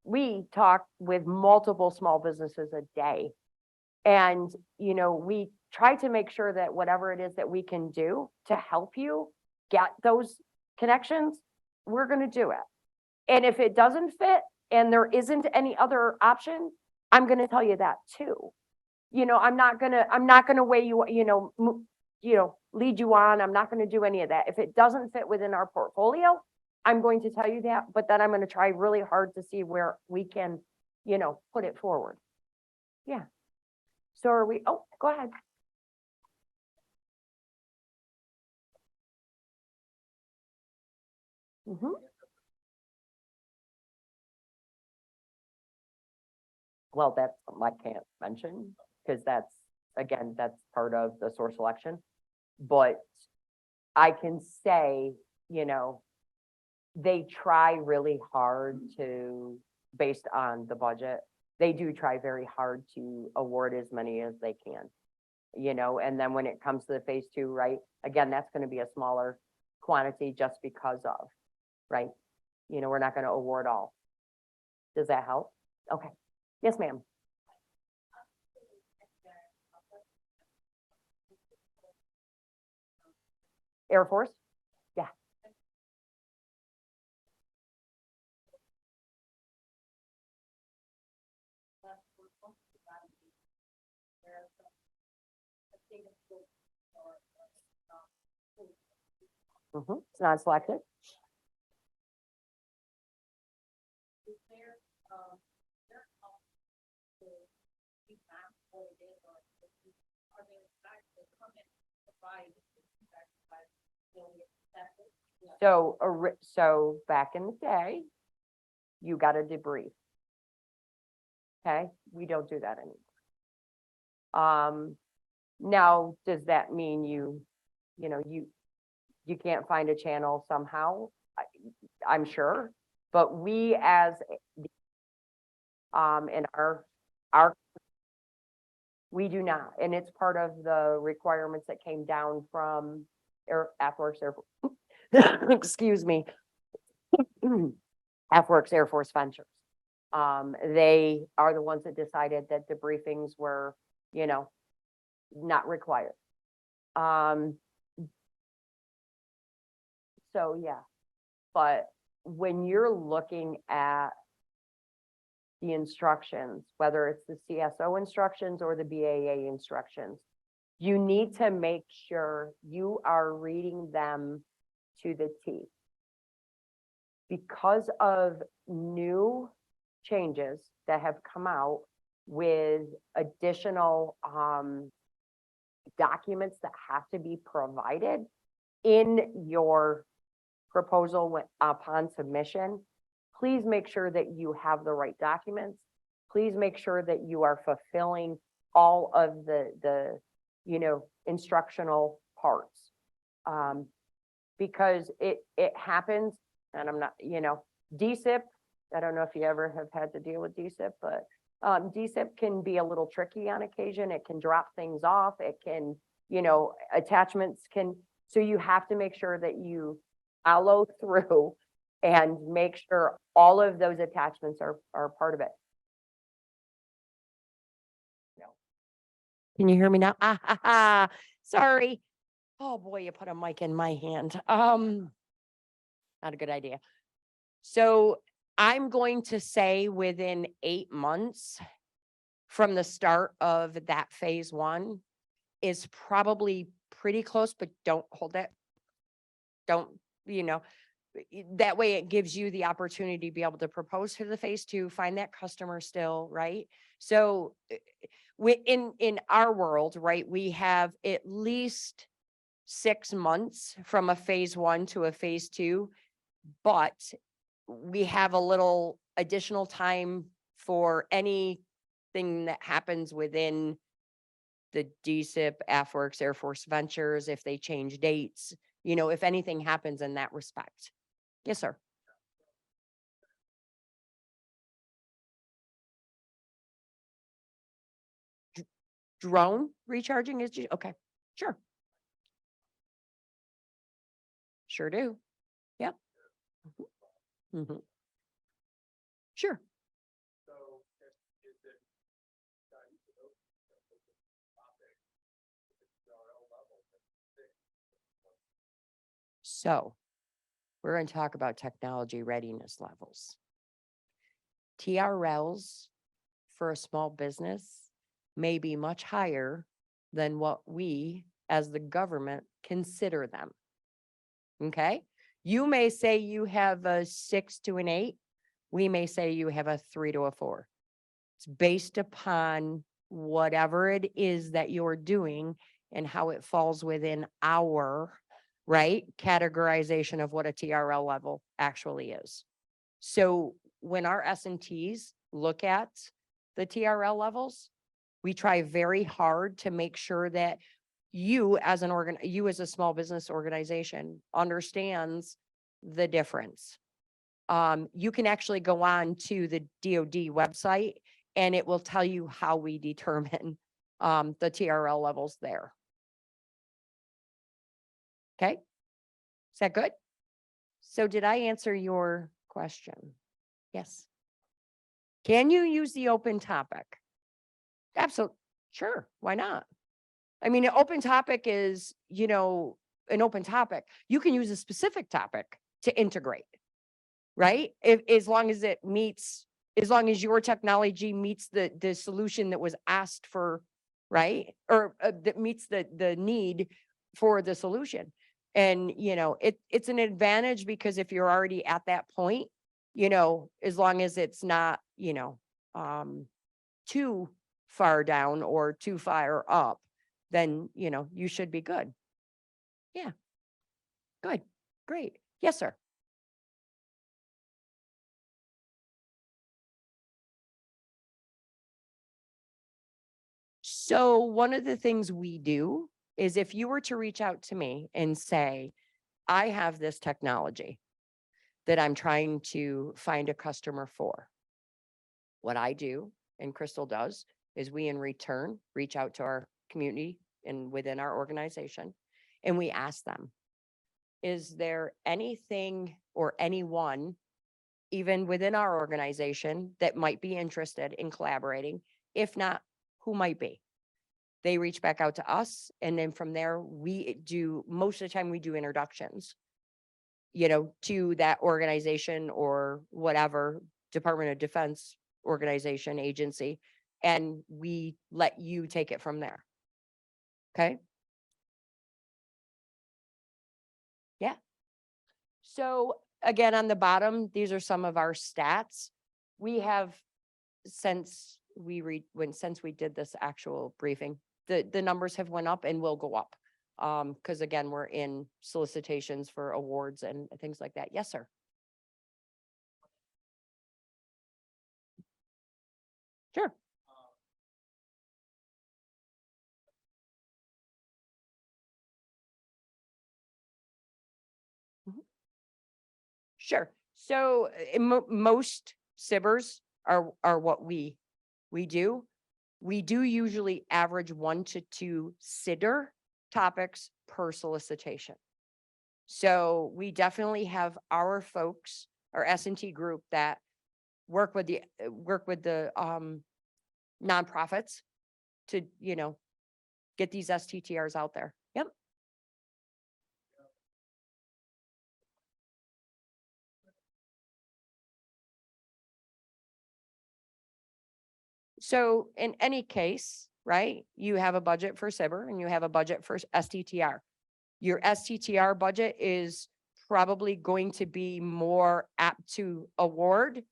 we talk with multiple small businesses a day. And, we try to make sure that whatever it is that we can do to help you get those connections, we're gonna do it. And if it doesn't fit and there isn't any other option, I'm gonna tell you that too. You know, I'm not gonna weigh you, lead you on. I'm not gonna do any of that. If it doesn't fit within our portfolio, I'm going to tell you that, but then I'm gonna try really hard to see where we can, put it forward. Yeah. So are we, oh, go ahead. Mhm. Well, that's something I can't mention, because again, that's part of the source selection. But I can say, they try really hard to, based on the budget, they do try very hard to award as many as they can. And then when it comes to the phase two, right, again, that's gonna be a smaller quantity just because of, right? We're not gonna award all. Does that help? Okay. Yes, ma'am. Air Force? Yeah. It's not selected. So back in the day, you got a debrief. Okay, we don't do that anymore. Now, does that mean you can't find a channel somehow? I'm sure, but we as in our we do not, and it's part of the requirements that came down from AFWERX excuse me, AFWERX Air Force Ventures. They are the ones that decided that debriefings were, not required. So yeah, but when you're looking at the instructions, whether it's the CSO instructions or the BAA instructions, you need to make sure you are reading them to the T. Because of new changes that have come out with additional documents that have to be provided in your proposal upon submission, please make sure that you have the right documents. Please make sure that you are fulfilling all of the instructional parts. Because it happens, and I'm not, DSIP, I don't know if you ever have had to deal with DSIP, but DSIP can be a little tricky on occasion. It can drop things off. It can, attachments can, so you have to make sure that you follow through and make sure all of those attachments are part of it. Can you hear me now? Sorry. Oh boy, you put a mic in my hand. Not a good idea. So I'm going to say within 8 months from the start of that phase one is probably pretty close, but don't hold that. Don't, that way it gives you the opportunity to be able to propose to the phase two, find that customer still, right? So in our world, right, we have at least 6 months from a phase one to a phase two, but we have a little additional time for anything that happens within the DSIP, AFWERX, Air Force Ventures, if they change dates, if anything happens in that respect. Yes, sir. Drone recharging is, okay, sure. Sure do. Yep. Mm-hmm. Sure. So we're going to talk about technology readiness levels. TRLs for a small business may be much higher than what we as the government consider them. Okay? You may say you have a 6 to an 8. We may say you have a 3 to a 4. It's based upon whatever it is that you're doing and how it falls within our, right, categorization of what a TRL level actually is. So when our S&Ts look at the TRL levels, we try very hard to make sure that you as a small business organization understands the difference. You can actually go on to the DoD website and it will tell you how we determine the TRL levels there. Okay, is that good? So did I answer your question? Yes. Can you use the open topic? Absolutely. Sure. Why not? I mean, an open topic is, an open topic. You can use a specific topic to integrate, right? As long as your technology meets the solution that was asked for, right? Or that meets the need for the solution. And, it's an advantage because if you're already at that point, as long as it's not, too far down or too far up, then, you should be good. Yeah. Good. Great. Yes, sir. So one of the things we do is if you were to reach out to me and say, I have this technology that I'm trying to find a customer for. What I do and Crystal does is we in return reach out to our community and within our organization and we ask them, is there anything or anyone even within our organization that might be interested in collaborating? If not, who might be? They reach back out to us. And then from there, most of the time we do introductions, to that organization or whatever Department of Defense organization, agency, and we let you take it from there. Okay. Yeah. So again, on the bottom, these are some of our stats. We have, since we did this actual briefing, the numbers have went up and will go up. Because again, we're in solicitations for awards and things like that. Yes, sir. Sure. Sure. So most SIBRs are what we do. We do usually average 1 to 2 SIDR topics per solicitation. So we definitely have our folks, our S&T group that work with the nonprofits to, get these STTRs out there. Yep. So in any case, right, you have a budget for SIBR and you have a budget for STTR. Your STTR budget is probably going to be more apt to award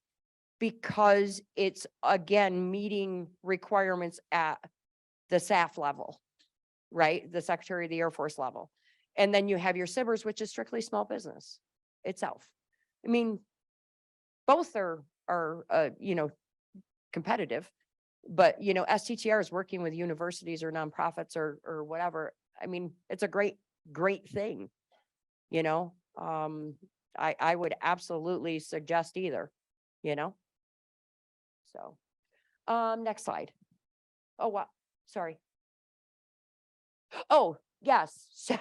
because it's, again, meeting requirements at the SAF level, right? The Secretary of the Air Force level. And then you have your SIBRs, which is strictly small business itself. I mean, both are competitive, but, STTR is working with universities or nonprofits or whatever. I mean, it's a great thing, I would absolutely suggest either, So, next slide. Oh, wow. Sorry. Oh, yes. So,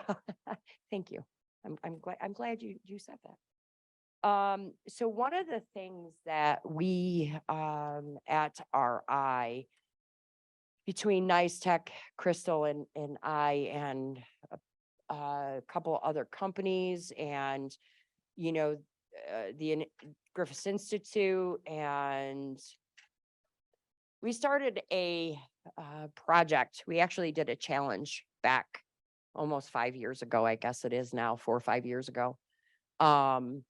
thank you. I'm glad you said that. So one of the things that we, at RI, between Nice Tech, Crystal and I, and a couple other companies and the Griffiths Institute, and we started a project. We actually did a challenge back almost 5 years ago. I guess it is now 4 or 5 years ago. And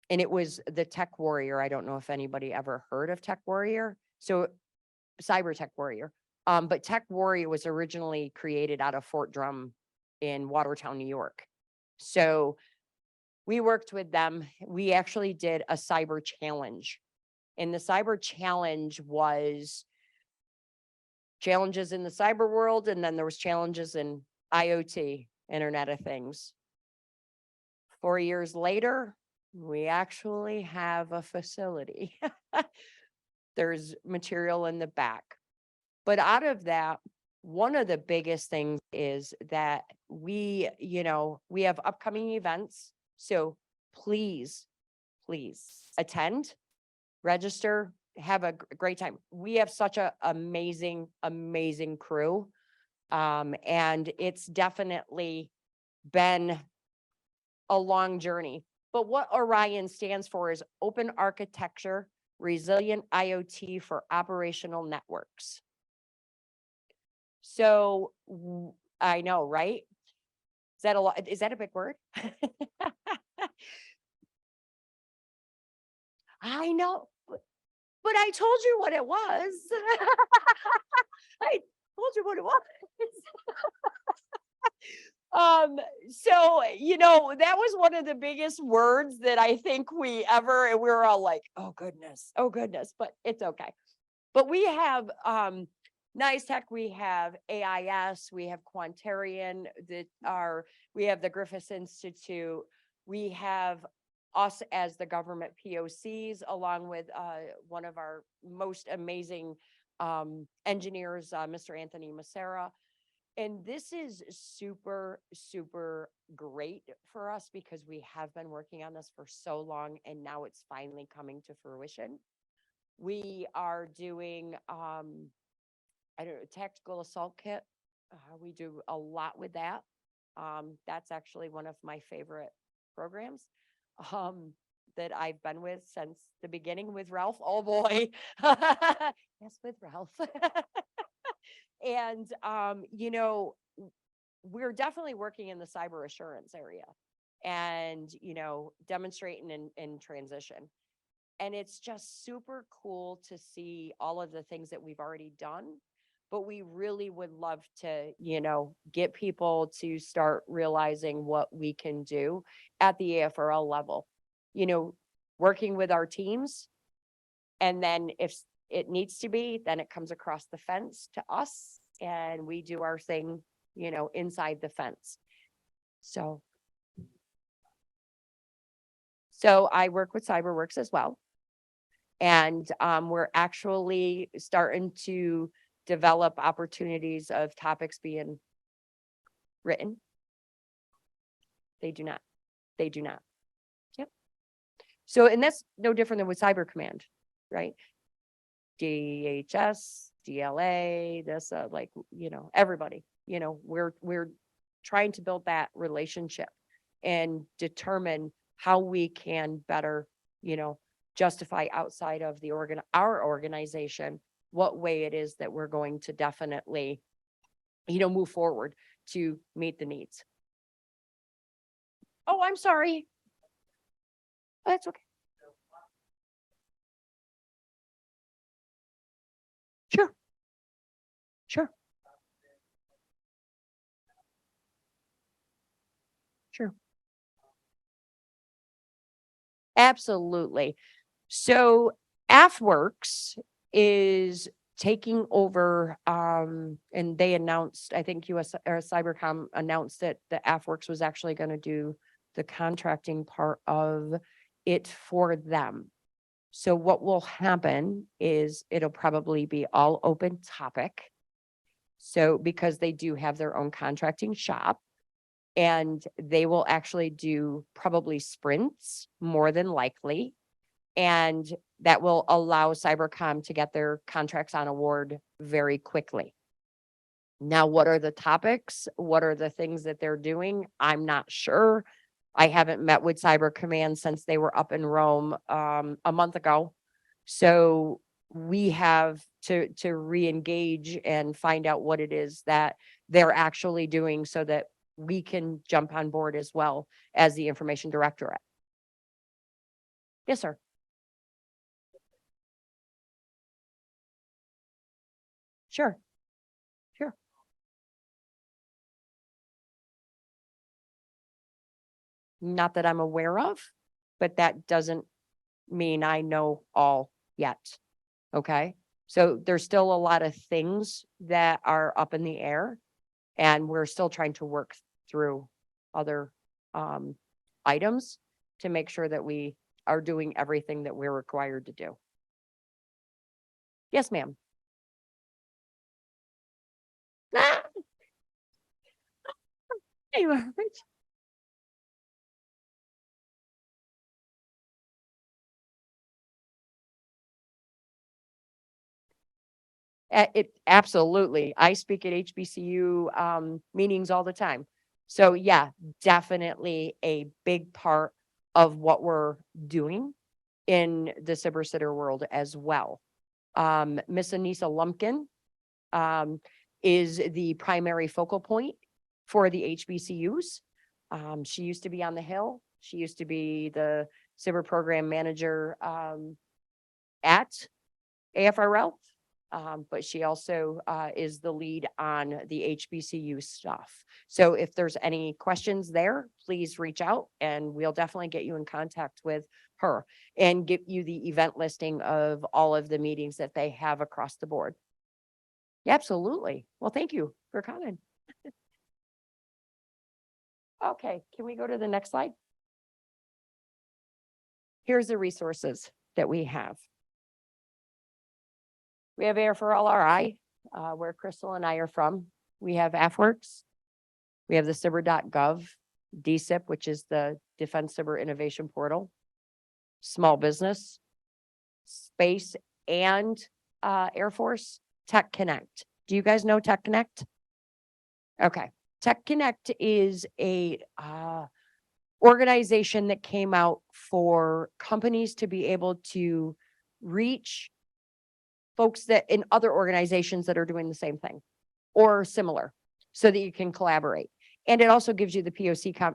it was the Tech Warrior. I don't know if anybody ever heard of Tech Warrior. So Cyber Tech Warrior. But Tech Warrior was originally created out of Fort Drum in Watertown, New York. So we worked with them. We actually did a cyber challenge. And the cyber challenge was challenges in the cyber world, and then there was challenges in IoT, Internet of Things. 4 years later, we actually have a facility. There's material in the back. But out of that, one of the biggest things is that we have upcoming events. So please attend, register, have a great time. We have such an amazing crew. And it's definitely been a long journey. But what Orion stands for is Open Architecture, Resilient IoT for Operational Networks. So I know, right? Is that a lot? Is that a big word? I know, but I told you what it was. I told you what it was. So, that was one of the biggest words that I think and we were all like, oh goodness, but it's okay. But we have, Nice Tech, we have AIS, we have Quantarian, we have the Griffiths Institute, we have us as the government POCs, along with one of our most amazing engineers, Mr. Anthony Macera. And this is super great for us because we have been working on this for so long, and now it's finally coming to fruition. We are doing, tactical assault kit. We do a lot with that. That's actually one of my favorite programs that I've been with since the beginning with Ralph. Oh boy. Yes, with Ralph. And, we're definitely working in the cyber assurance area and, demonstrating in transition. And it's just super cool to see all of the things that we've already done. But we really would love to, get people to start realizing what we can do at the AFRL level, working with our teams. And then if it needs to be, then it comes across the fence to us and we do our thing, inside the fence. So I work with CyberWorks as well. And we're actually starting to develop opportunities of topics being written. They do not. Yep. So, and that's no different than with Cyber Command, right? DHS, DLA, this, everybody, we're trying to build that relationship and determine how we can better, justify outside of our organization, what way it is that we're going to definitely, move forward to meet the needs. Oh, I'm sorry. Oh, that's okay. Sure. Absolutely. So AFWorks is taking over, and they announced, I think US or Cybercom announced that the AFWorks was actually going to do the contracting part of it for them. So what will happen is it'll probably be all open topic. So because they do have their own contracting shop, and they will actually do probably sprints more than likely. And that will allow Cybercom to get their contracts on award very quickly. Now, what are the topics? What are the things that they're doing? I'm not sure. I haven't met with Cyber Command since they were up in Rome, a month ago. So we have to re-engage and find out what it is that they're actually doing so that we can jump on board as well as the information directorate. Yes, sir. Sure. Sure. Not that I'm aware of, but that doesn't mean I know all yet. Okay. So there's still a lot of things that are up in the air, and we're still trying to work through other items to make sure that we are doing everything that we're required to do. Yes, ma'am. Ah, anyway, it absolutely. I speak at HBCU meetings all the time. So yeah, definitely a big part of what we're doing in the Cyber Sitter world as well. Miss Anissa Lumpkin is the primary focal point for the HBCUs. She used to be on the Hill. She used to be the cyber program manager at AFRL. But she also is the lead on the HBCU stuff. So if there's any questions there, please reach out and we'll definitely get you in contact with her and give you the event listing of all of the meetings that they have across the board. Yeah, absolutely. Well, thank you for coming. Okay, can we go to the next slide? Here's the resources that we have. We have AFRL, where Crystal and I are from. We have AFWorks. We have the cyber.gov, DCIP, which is the Defense Cyber Innovation Portal, small business, space, and Air Force, TAC Connect. Do you guys know TAC Connect? Okay. TAC Connect is a organization that came out for companies to be able to reach folks that in other organizations that are doing the same thing or similar so that you can collaborate. And it also gives you the POC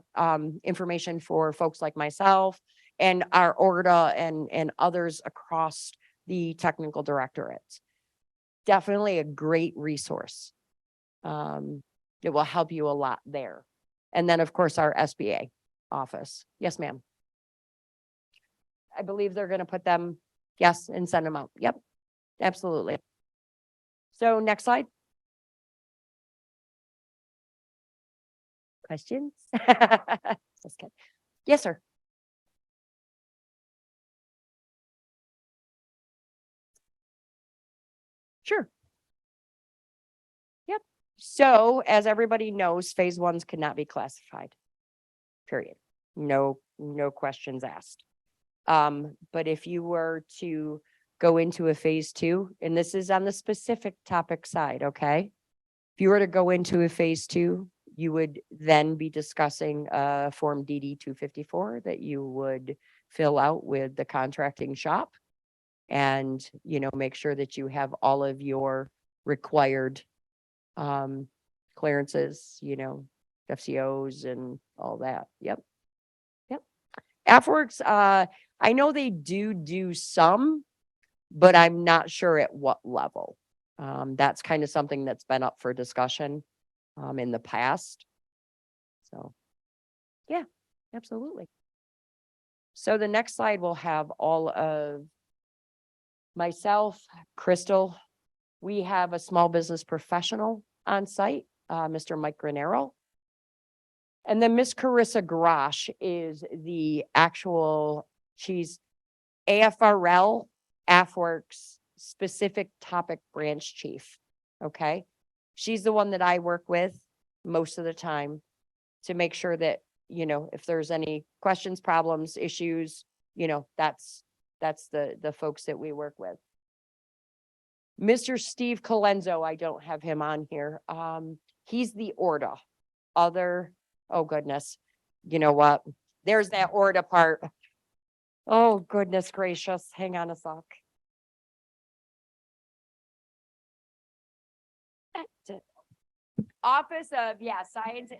information for folks like myself and our ORDA and others across the technical directorates. Definitely a great resource. It will help you a lot there. And then, of course, our SBA office. Yes, ma'am. I believe they're going to put them, yes, and send them out. Yep, absolutely. So next slide. Questions? Just kidding. Yes, sir. Sure. Yep. So as everybody knows, phase ones cannot be classified. Period. No questions asked. But if you were to go into a phase two, and this is on the specific topic side, okay? If you were to go into a phase two, you would then be discussing Form DD 254 that you would fill out with the contracting shop and, make sure that you have all of your required clearances, FCOs and all that. Yep. AFWorks, I know they do some, but I'm not sure at what level. That's kind of something that's been up for discussion in the past. So, yeah, absolutely. So the next slide will have all of myself, Crystal. We have a small business professional on site, Mr. Mike Granero. And then Miss Carissa Grosh is the she's AFRL, AFWorks specific topic branch chief. Okay. She's the one that I work with most of the time to make sure that, if there's any questions, problems, issues, that's the folks that we work with. Mr. Steve Colenzo, I don't have him on here. He's the ORDA. Oh goodness. You know what? there's that order part. Oh, goodness gracious. Hang on a sec. Office of, Science.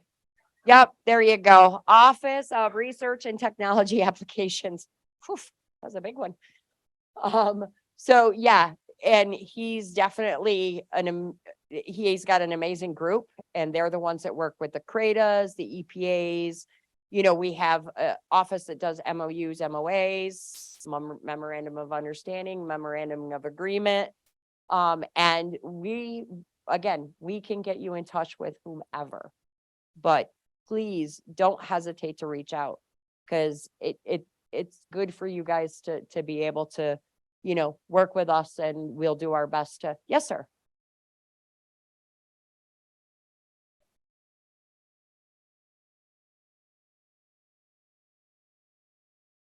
Yep, there you go. Office of Research and Technology Applications. Whew, that was a big one. So yeah, and he's definitely he's got an amazing group, and they're the ones that work with the CRADAs, the EPAs. You know, we have an office that does MOUs, MOAs, memorandum of understanding, memorandum of agreement. And we can get you in touch with whomever, but please don't hesitate to reach out, because it's good for you guys to be able to, you know, work with us, and we'll do our best to, yes, sir.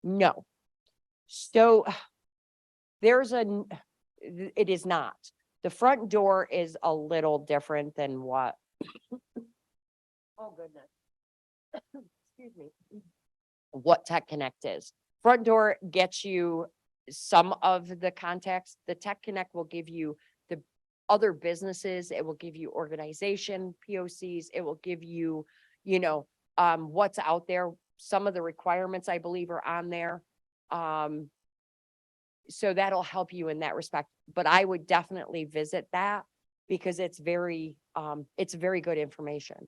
No. So it is not. The front door is a little different than what. Oh, goodness. Excuse me. What TAC Connect is. Front door gets you some of the contacts. The TAC Connect will give you the other businesses. It will give you organization POCs. It will give you, you know, what's out there. Some of the requirements, I believe, are on there. So that'll help you in that respect. But I would definitely visit that, because it's very good information.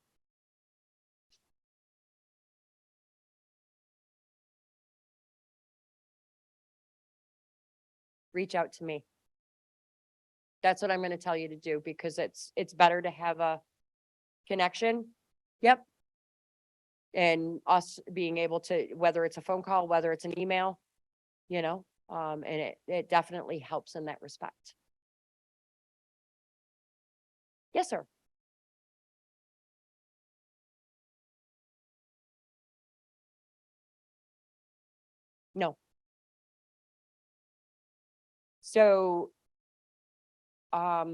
Reach out to me. That's what I'm going to tell you to do, because it's better to have a connection. Yep. And us being able to, whether it's a phone call, whether it's an email, you know, and it definitely helps in that respect. Yes, sir. No. So, have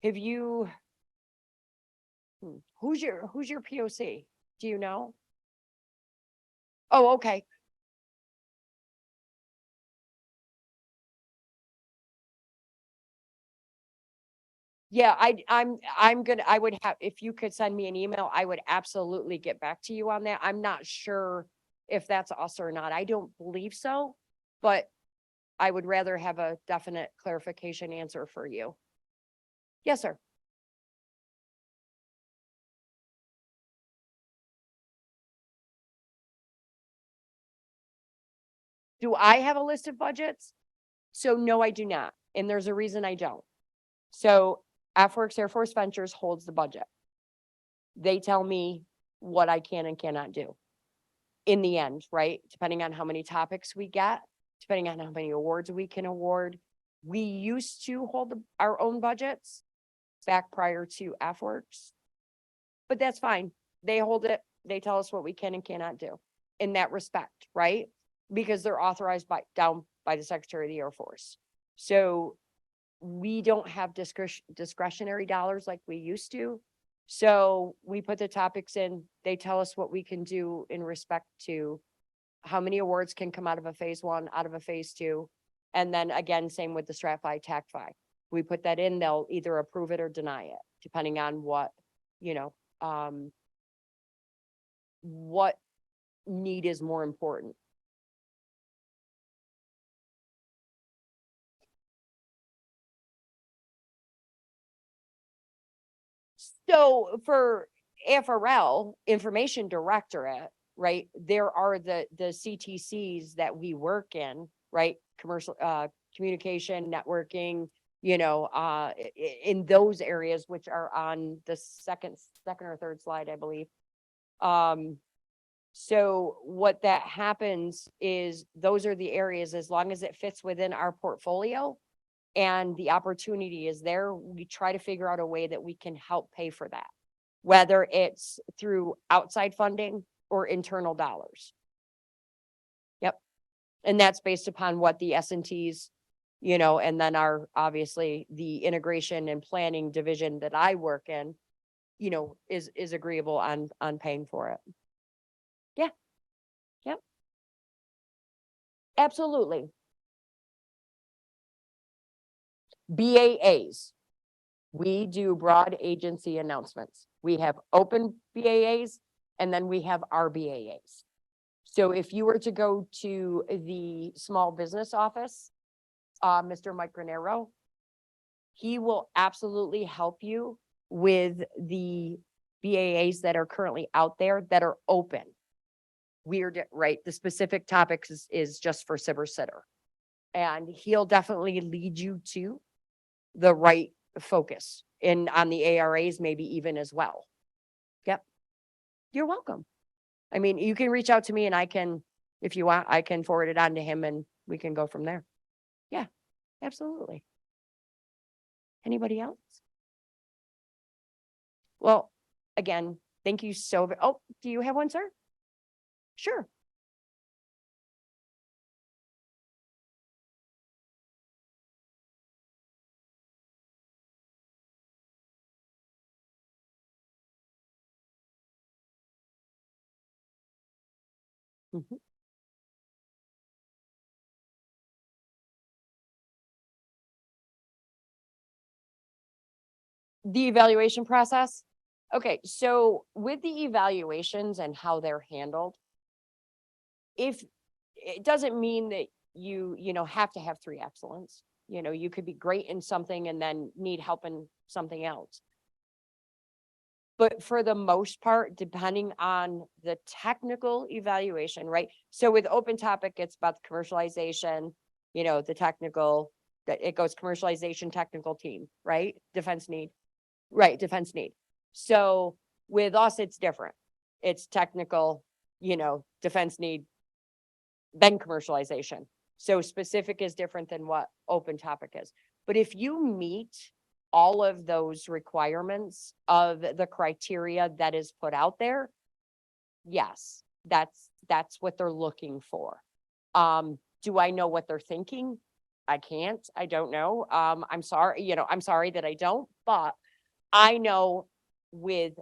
you, who's your POC? Do you know? Oh, okay. Yeah, I would have, if you could send me an email, I would absolutely get back to you on that. I'm not sure if that's us or not. I don't believe so, but I would rather have a definite clarification answer for you. Yes, sir. Do I have a list of budgets? So no, I do not. And there's a reason I don't. So AFWorks Air Force Ventures holds the budget. They tell me what I can and cannot do in the end, right? Depending on how many topics we get, depending on how many awards we can award. We used to hold our own budgets back prior to AFWorks, but that's fine. They hold it. They tell us what we can and cannot do in that respect, right? Because they're authorized down by the Secretary of the Air Force. So we don't have discretionary dollars like we used to. So we put the topics in, they tell us what we can do in respect to how many awards can come out of a phase 1, out of a phase 2. And then again, same with the StratFi, TAC-Fi. We put that in, they'll either approve it or deny it, depending on what, you know, what need is more important. So for AFRL, Information Directorate, right, there are the CTCs that we work in, right? Commercial, communication, networking, you know, in those areas, which are on the second or third slide, I believe. So what that happens is those are the areas, as long as it fits within our portfolio and the opportunity is there, we try to figure out a way that we can help pay for that, whether it's through outside funding or internal dollars. Yep. And that's based upon what the S&Ts, you know, and then our, obviously the integration and planning division that I work in, you know, is agreeable on paying for it. Yeah. Yep. Absolutely. BAAs. We do broad agency announcements. We have open BAAs and then we have RBAAs. So if you were to go to the small business office, Mr. Mike Granero, he will absolutely help you with the BAAs that are currently out there that are open. Weird, right? The specific topics is just for Cybersitter. And he'll definitely lead you to the right focus and on the ARAs, maybe even as well. Yep. You're welcome. I mean, you can reach out to me and I can, if you want, I can forward it on to him and we can go from there. Yeah, absolutely. Anybody else? Well, again, thank you so, oh, do you have one, sir? Sure. Mhm. The evaluation process. Okay, so with the evaluations and how they're handled, if it doesn't mean that you know, have to have 3 excellence. You know, you could be great in something and then need help in something else. But for the most part, depending on the technical evaluation, right? So with open topic, it's about the commercialization, you know, the technical, that it goes commercialization, technical team, right? Defense need, right? Defense need. So with us, it's different. It's technical, you know, defense need, then commercialization. So specific is different than what open topic is. But if you meet all of those requirements of the criteria that is put out there, yes, that's what they're looking for. Do I know what they're thinking? I can't. I don't know. I'm sorry, you know, I'm sorry that I don't, but I know with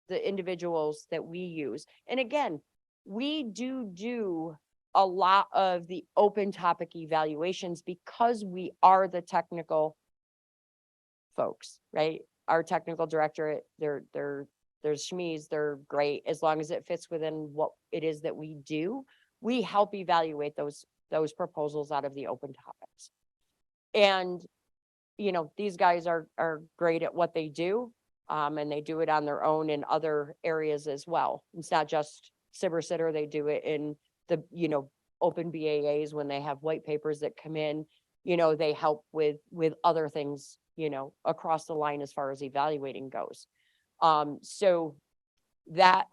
the individuals that we use. And again, we do a lot of the open topic evaluations because we are the technical folks, right? Our technical director, they're SMEs, they're great as long as it fits within what it is that we do. We help evaluate those proposals out of the open topics. And you know, these guys are great at what they do. And they do it on their own in other areas as well. It's not just Cybersitter, they do it in the, you know, open BAAs when they have white papers that come in, you know, they help with other things, you know, across the line as far as evaluating goes. So that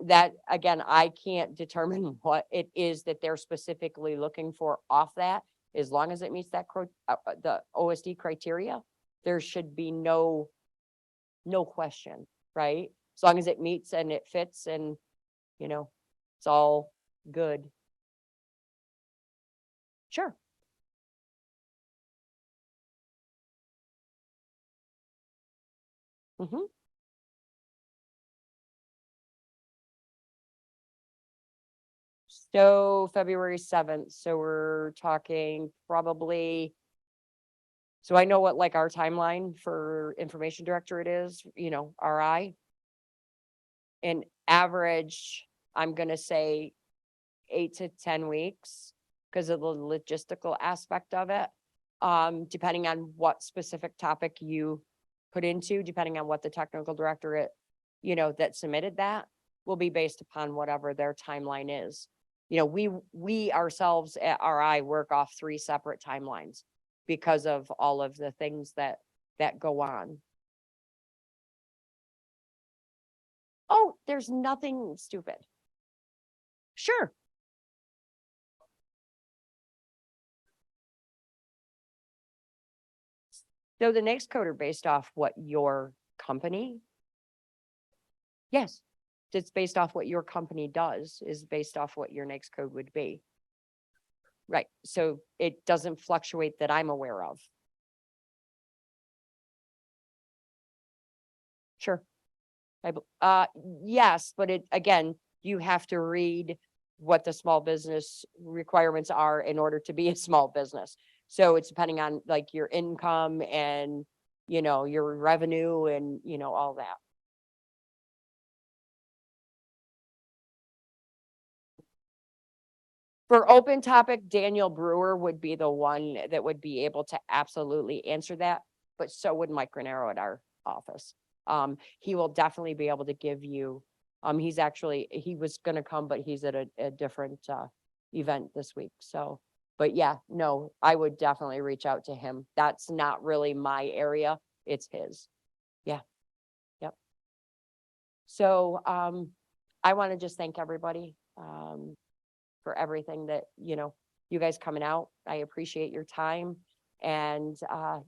again, I can't determine what it is that they're specifically looking for off that. As long as it meets that the OSD criteria, there should be no question, right? As long as it meets and it fits and, you know, it's all good. Sure. Mm-hmm. So February 7th, so we're talking probably, so I know what like our timeline for information directorate is, you know, RI. An average, I'm gonna say 8 to 10 weeks because of the logistical aspect of it. Depending on what specific topic you put into, depending on what the technical directorate, you know, that submitted that will be based upon whatever their timeline is. You know, we ourselves at RI work off 3 separate timelines because of all of the things that go on. Oh, there's nothing stupid. Sure. So the next code are based off what your company. Yes, it's based off what your company does, is based off what your next code would be. Right, so it doesn't fluctuate that I'm aware of. Sure. Yes, but it, again, you have to read what the small business requirements are in order to be a small business. So it's depending on like your income and, you know, your revenue and, you know, all that. For open topic, Daniel Brewer would be the one that would be able to absolutely answer that, but so would Mike Granero at our office. He will definitely be able to give you, he was gonna come, but he's at a different, event this week, so. But yeah, no, I would definitely reach out to him. That's not really my area, it's his. Yeah, yep. So, I want to just thank everybody, for everything that, you know, you guys coming out. I appreciate your time. And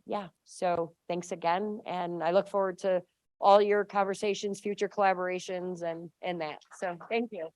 yeah, so thanks again. And I look forward to all your conversations, future collaborations and that. So thank you.